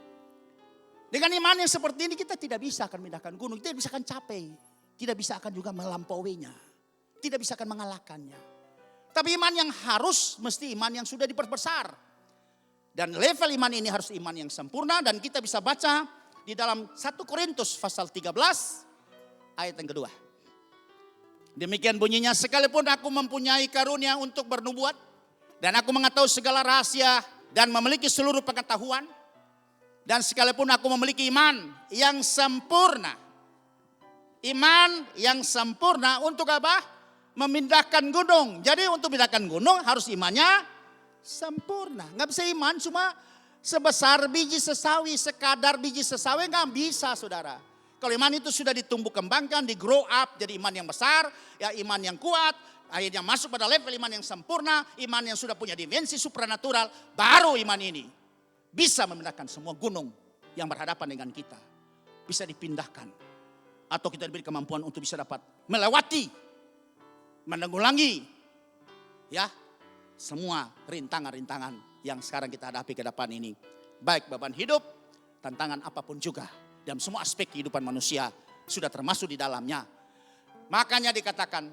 Dengan iman yang seperti ini kita tidak bisa akan memindahkan gunung. Tidak bisa akan capai. Tidak bisa akan juga melampauinya. Tidak bisa akan mengalahkannya. Tapi iman yang harus mesti iman yang sudah diperbesar. Dan level iman ini harus iman yang sempurna. Dan kita bisa baca di dalam 1 Korintus pasal 13 ayat yang kedua. Demikian bunyinya, sekalipun aku mempunyai karunia untuk bernubuat. Dan aku mengetahui segala rahasia dan memiliki seluruh pengetahuan. Dan sekalipun aku memiliki iman yang sempurna. Iman yang sempurna untuk apa? Memindahkan gunung. Jadi untuk memindahkan gunung harus imannya sempurna. Nggak bisa iman cuma sebesar biji sesawi, sekadar biji sesawi nggak bisa saudara. Kalau iman itu sudah ditumbuh kembangkan, di grow up jadi iman yang besar, ya iman yang kuat, akhirnya masuk pada level iman yang sempurna, iman yang sudah punya dimensi supranatural, baru iman ini bisa memindahkan semua gunung yang berhadapan dengan kita. Bisa dipindahkan. Atau kita diberi kemampuan untuk bisa dapat melewati, menanggulangi ya semua rintangan-rintangan yang sekarang kita hadapi ke depan ini. Baik beban hidup, tantangan apapun juga. Dalam semua aspek kehidupan manusia sudah termasuk di dalamnya. Makanya dikatakan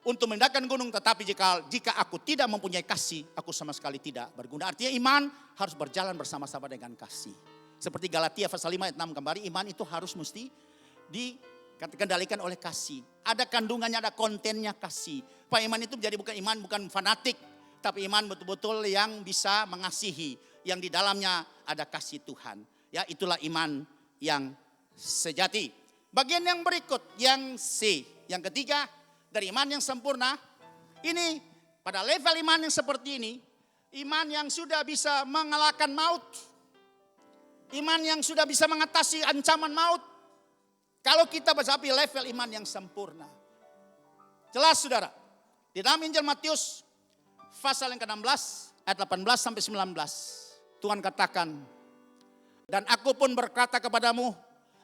untuk memindahkan gunung, tetapi jika aku tidak mempunyai kasih, aku sama sekali tidak berguna. Artinya iman harus berjalan bersama-sama dengan kasih. Seperti Galatia pasal 5 ayat 6 kembali, iman itu harus mesti dikendalikan oleh kasih. Ada kandungannya, ada kontennya kasih. Pak, iman itu menjadi bukan fanatik, tapi iman betul-betul yang bisa mengasihi, yang di dalamnya ada kasih Tuhan. Ya, itulah iman yang sejati. Bagian yang berikut, yang C, yang ketiga dari iman yang sempurna. Ini pada level iman yang seperti ini, iman yang sudah bisa mengalahkan maut. Iman yang sudah bisa mengatasi ancaman maut. Kalau kita mencapai level iman yang sempurna. Jelas saudara, di dalam Injil Matius pasal yang ke-16 ayat 18 sampai 19. Tuhan katakan, dan aku pun berkata kepadamu,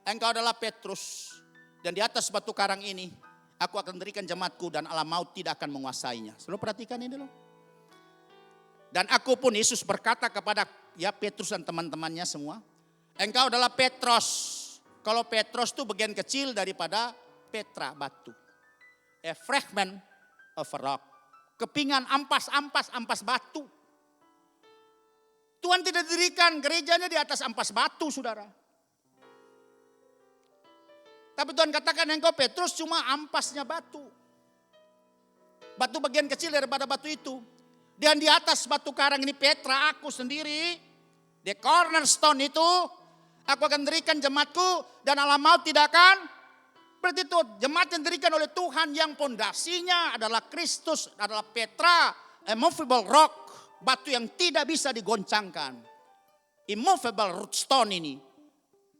engkau adalah Petrus, dan di atas batu karang ini aku akan mendirikan jemaatku dan alam maut tidak akan menguasainya. Selalu perhatikan ini dulu. Dan aku pun, Yesus berkata kepada ya Petrus dan teman-temannya semua, engkau adalah Petrus. Kalau Petrus itu bagian kecil daripada Petra, batu. A fragment of a rock. Kepingan ampas batu. Tuhan tidak dirikan gerejanya di atas ampas batu, saudara. Tapi Tuhan katakan engkau Petrus cuma ampasnya batu. Batu bagian kecil daripada batu itu. Dan di atas batu karang ini Petra, aku sendiri. The cornerstone itu, aku akan dirikan jemaatku dan alam maut tidak akan. Berarti itu jemaat yang dirikan oleh Tuhan yang pondasinya adalah Kristus, adalah Petra, a movable rock. Batu yang tidak bisa digoncangkan. Immovable root stone ini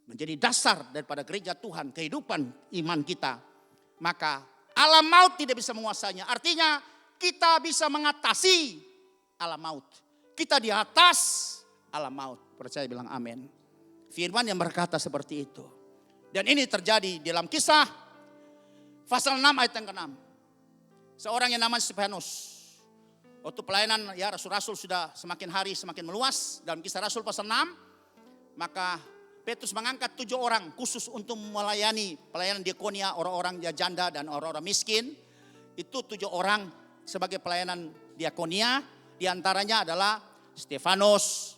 menjadi dasar daripada gereja Tuhan, kehidupan iman kita. Maka alam maut tidak bisa menguasainya. Artinya kita bisa mengatasi alam maut. Kita di atas alam maut. Percaya bilang amin. Firman yang berkata seperti itu. Dan ini terjadi dalam Kisah pasal 6 ayat yang ke-6. Seorang yang namanya Stefanus. Waktu pelayanan ya rasul-rasul sudah semakin hari semakin meluas. Dalam Kisah Rasul pasal 6. Maka Petrus mengangkat 7 orang khusus untuk melayani pelayanan diakonia orang-orang janda dan orang-orang miskin. Itu 7 orang sebagai pelayanan diakonia. Di antaranya adalah Stefanus,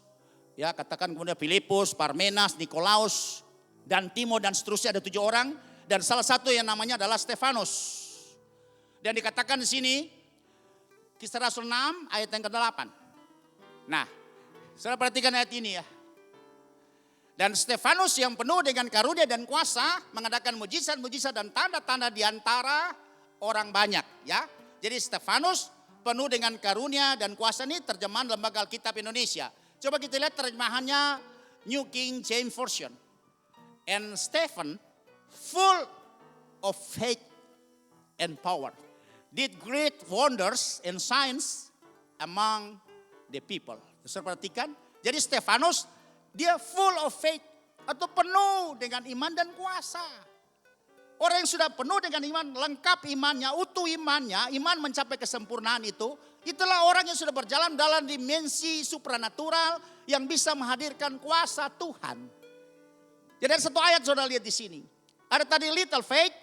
ya katakan kemudian Filipus, Parmenas, Nikolaus, dan Timo dan seterusnya, ada 7 orang. Dan salah satu yang namanya adalah Stefanus. Dan dikatakan di sini, Kisah Rasul 6 ayat yang ke-8. Nah, saudara perhatikan ayat ini ya. Dan Stefanus yang penuh dengan karunia dan kuasa mengadakan mujizat-mujizat dan tanda-tanda di antara orang banyak, ya. Jadi Stefanus penuh dengan karunia dan kuasa, ini terjemahan Lembaga Alkitab Indonesia. Coba kita lihat terjemahannya New King James Version. And Stephen, full of faith and power, did great wonders and signs among the people. Saudara perhatikan, jadi Stefanus dia full of faith atau penuh dengan iman dan kuasa. Orang yang sudah penuh dengan iman, lengkap imannya, utuh imannya, iman mencapai kesempurnaan itulah orang yang sudah berjalan dalam dimensi supranatural yang bisa menghadirkan kuasa Tuhan. Jadi ada satu ayat saudara lihat di sini. Ada tadi little faith,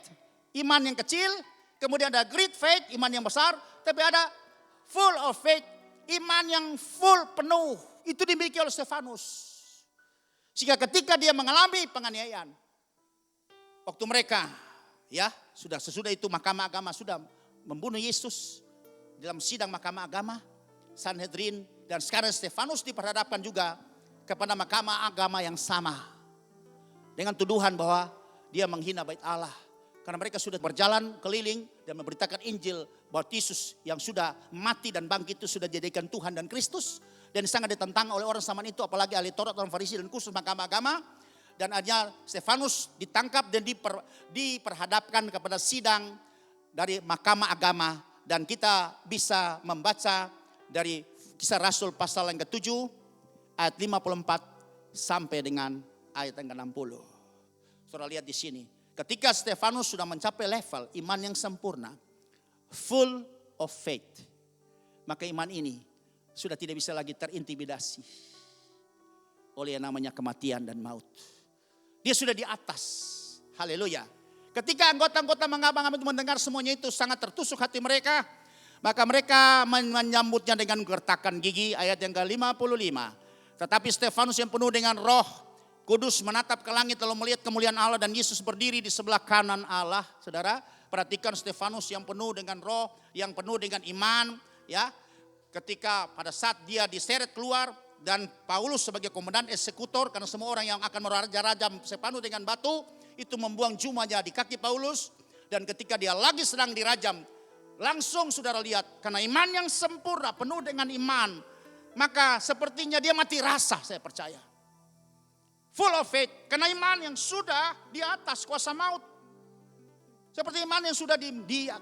iman yang kecil, kemudian ada great faith, iman yang besar, tapi ada full of faith, iman yang full penuh. Itu dimiliki oleh Stefanus. Sehingga ketika dia mengalami penganiayaan, waktu mereka ya sudah sesudah itu mahkamah agama sudah membunuh Yesus dalam sidang mahkamah agama Sanhedrin, dan sekarang Stefanus diperhadapkan juga kepada mahkamah agama yang sama dengan tuduhan bahwa dia menghina bait Allah karena mereka sudah berjalan keliling dan memberitakan Injil bahwa Yesus yang sudah mati dan bangkit itu sudah dijadikan Tuhan dan Kristus. Dan sangat ditentang oleh orang zaman itu, apalagi ahli Taurat, orang Farisi dan khusus mahkamah agama. Dan akhirnya Stefanus ditangkap dan diperhadapkan kepada sidang dari mahkamah agama. Dan kita bisa membaca dari Kisah Rasul pasal yang ke-7 ayat 54 sampai dengan ayat yang ke-60. Saudara lihat di sini, ketika Stefanus sudah mencapai level iman yang sempurna, full of faith, maka iman ini sudah tidak bisa lagi terintimidasi oleh yang namanya kematian dan maut. Dia sudah di atas. Haleluya. Ketika anggota-anggota mengabang-abang itu mendengar semuanya itu sangat tertusuk hati mereka. Maka mereka menyambutnya dengan gertakan gigi, ayat yang ke-55. Tetapi Stefanus yang penuh dengan Roh Kudus menatap ke langit lalu melihat kemuliaan Allah dan Yesus berdiri di sebelah kanan Allah. Saudara, perhatikan Stefanus yang penuh dengan Roh, yang penuh dengan iman, ya. Ketika pada saat dia diseret keluar dan Paulus sebagai komandan eksekutor, karena semua orang yang akan meraja-rajam Stefanus dengan batu itu membuang jubahnya di kaki Paulus. Dan ketika dia lagi sedang dirajam, langsung saudara lihat karena iman yang sempurna penuh dengan iman, maka sepertinya dia mati rasa, saya percaya. Full of faith, karena iman yang sudah di atas kuasa maut. Seperti iman yang sudah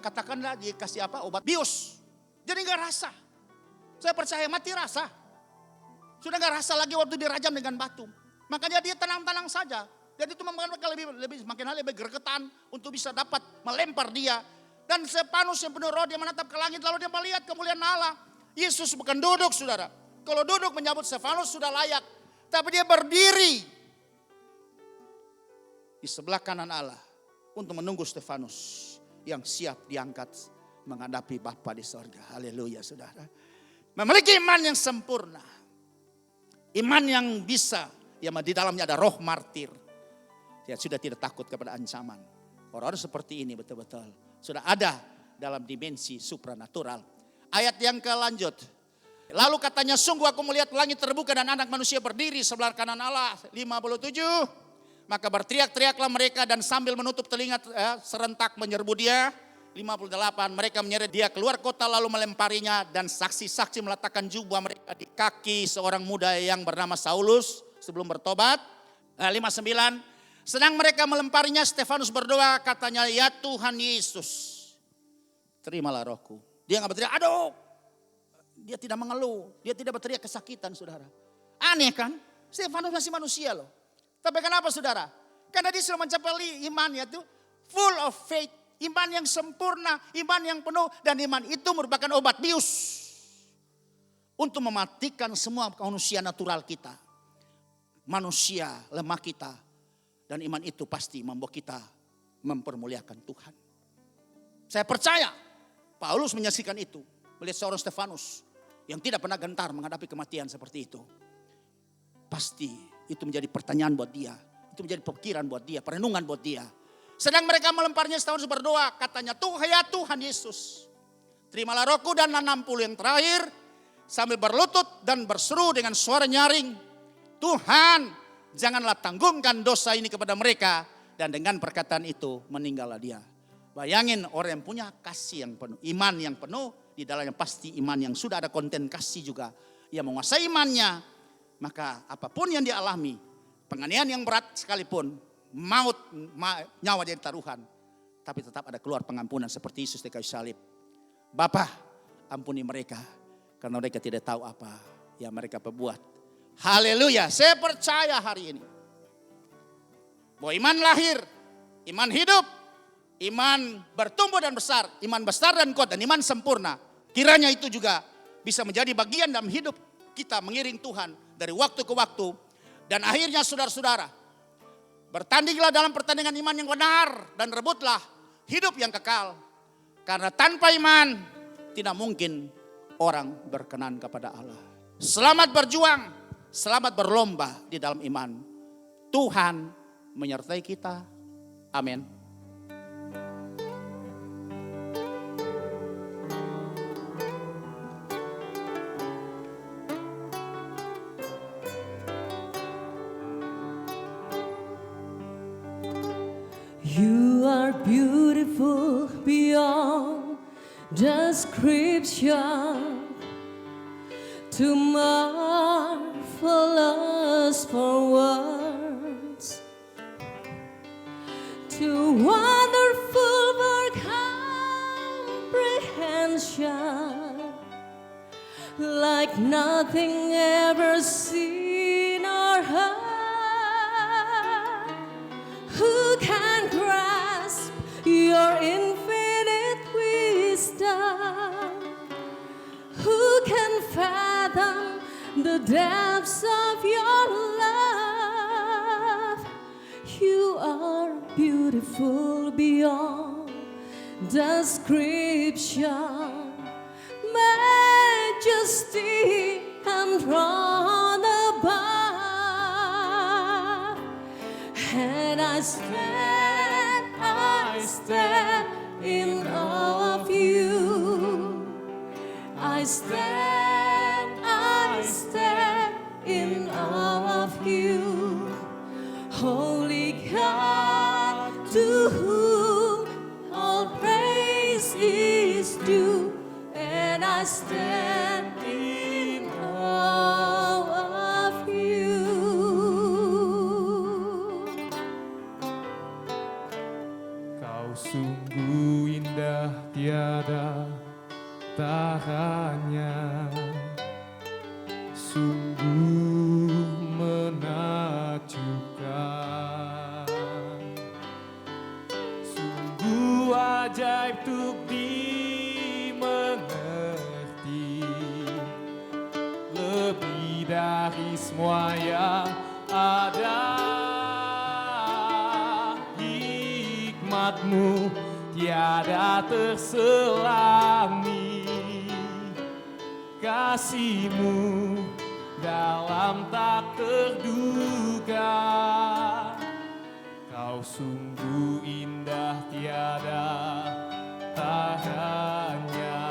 katakanlah dikasih obat bius. Jadi gak rasa. Saya percaya mati rasa. Sudah gak rasa lagi waktu dirajam dengan batu. Makanya dia tenang-tenang saja. Jadi itu membuat mereka semakin lebih gregetan untuk bisa dapat melempar dia. Dan Stefanus yang penuh roh, dia menatap ke langit lalu dia melihat kemuliaan Allah. Yesus bukan duduk saudara. Kalau duduk menyambut Stefanus sudah layak. Tapi dia berdiri di sebelah kanan Allah untuk menunggu Stefanus yang siap diangkat menghadapi Bapa di sorga. Haleluya saudara. Memiliki iman yang sempurna. Iman yang bisa, yang di dalamnya ada roh martir. Ya, sudah tidak takut kepada ancaman. Orang-orang seperti ini betul-betul sudah ada dalam dimensi supranatural. Ayat yang kelanjut. Lalu katanya, sungguh aku melihat langit terbuka dan anak manusia berdiri sebelah kanan Allah. 57. Maka berteriak-teriaklah mereka dan sambil menutup telinga serentak menyerbu dia. 58, mereka menyeret dia keluar kota lalu melemparinya dan saksi-saksi meletakkan jubah mereka di kaki seorang muda yang bernama Saulus sebelum bertobat. 59, sedang mereka melemparinya Stefanus berdoa katanya, ya Tuhan Yesus, terimalah rohku. Dia gak berteriak, aduh. Dia tidak mengeluh, dia tidak berteriak kesakitan saudara. Aneh kan, Stefanus masih manusia loh. Tapi kenapa saudara? Karena dia sudah mencapai imannya itu full of faith. Iman yang sempurna, iman yang penuh. Dan iman itu merupakan obat bius. Untuk mematikan semua manusia natural kita. Manusia lemah kita. Dan iman itu pasti membawa kita mempermuliakan Tuhan. Saya percaya Paulus menyaksikan itu. Melihat seorang Stefanus yang tidak pernah gentar menghadapi kematian seperti itu. Pasti itu menjadi pertanyaan buat dia. Itu menjadi pikiran buat dia, perenungan buat dia. Sedang mereka melemparnya setahun berdoa, katanya, ya Tuhan Yesus, terimalah rohku dan 60 yang terakhir, sambil berlutut dan berseru dengan suara nyaring, Tuhan, janganlah tanggungkan dosa ini kepada mereka. Dan dengan perkataan itu meninggallah dia. Bayangin orang yang punya kasih yang penuh, iman yang penuh, di dalamnya pasti iman yang sudah ada konten kasih juga. Ia menguasai imannya, maka apapun yang dia alami, penganiayaan yang berat sekalipun, maut, nyawa jadi taruhan, tapi tetap ada keluar pengampunan seperti Yesus di kayu salib. Bapa, ampuni mereka karena mereka tidak tahu apa yang mereka perbuat. Haleluya, saya percaya hari ini bahwa iman lahir, iman hidup, iman bertumbuh dan besar, iman besar dan kuat, dan iman sempurna. Kiranya itu juga bisa menjadi bagian dalam hidup kita mengiring Tuhan dari waktu ke waktu. Dan akhirnya saudara-saudara, bertandinglah dalam pertandingan iman yang benar dan rebutlah hidup yang kekal. Karena tanpa iman tidak mungkin orang berkenan kepada Allah. Selamat berjuang, selamat berlomba di dalam iman. Tuhan menyertai kita. Amin. You are beautiful beyond description, too marvelous for words, too wonderful for comprehension, like nothing ever seen or heard. Who can grasp your infinite wisdom? Who can fathom the depths of your love? You are beautiful beyond description, majesty enthroned above. And I stand in awe of you. I stand in awe of you. Holy God, to whom all praise is due. And I stand in awe of you. Sungguh indah tiada taranya, sungguh menakjubkan, sungguh ajaib untuk dimengerti, lebih dari semua yang ada. Hikmatmu tiada terselami, kasihmu dalam tak terduga. Kau sungguh indah tiada taranya,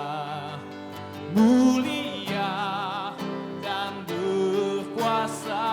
mulia dan berkuasa.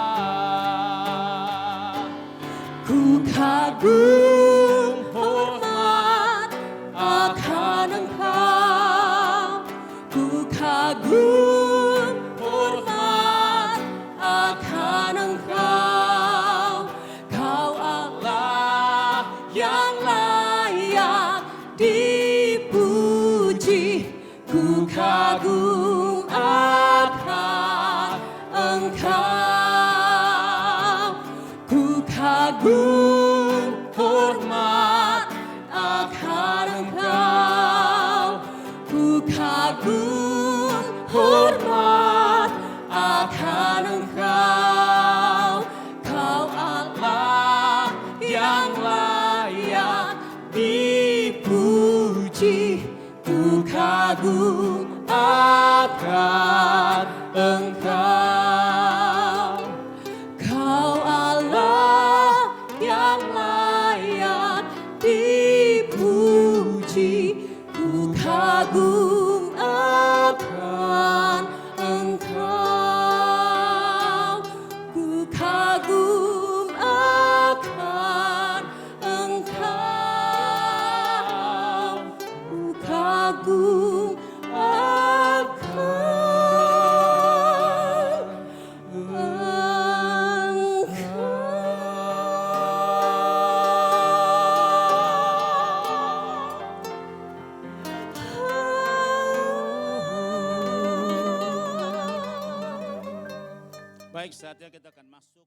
Ku kagum hormat akan Engkau, ku kagum hormat akan Engkau. Kau Allah yang layak dipuji, ku kagum akan Engkau, ku kagum hormat akan Engkau, ku kagum hormat akan Engkau. Kau Allah yang layak dipuji, ku kagum akan Baik, saatnya kita akan masuk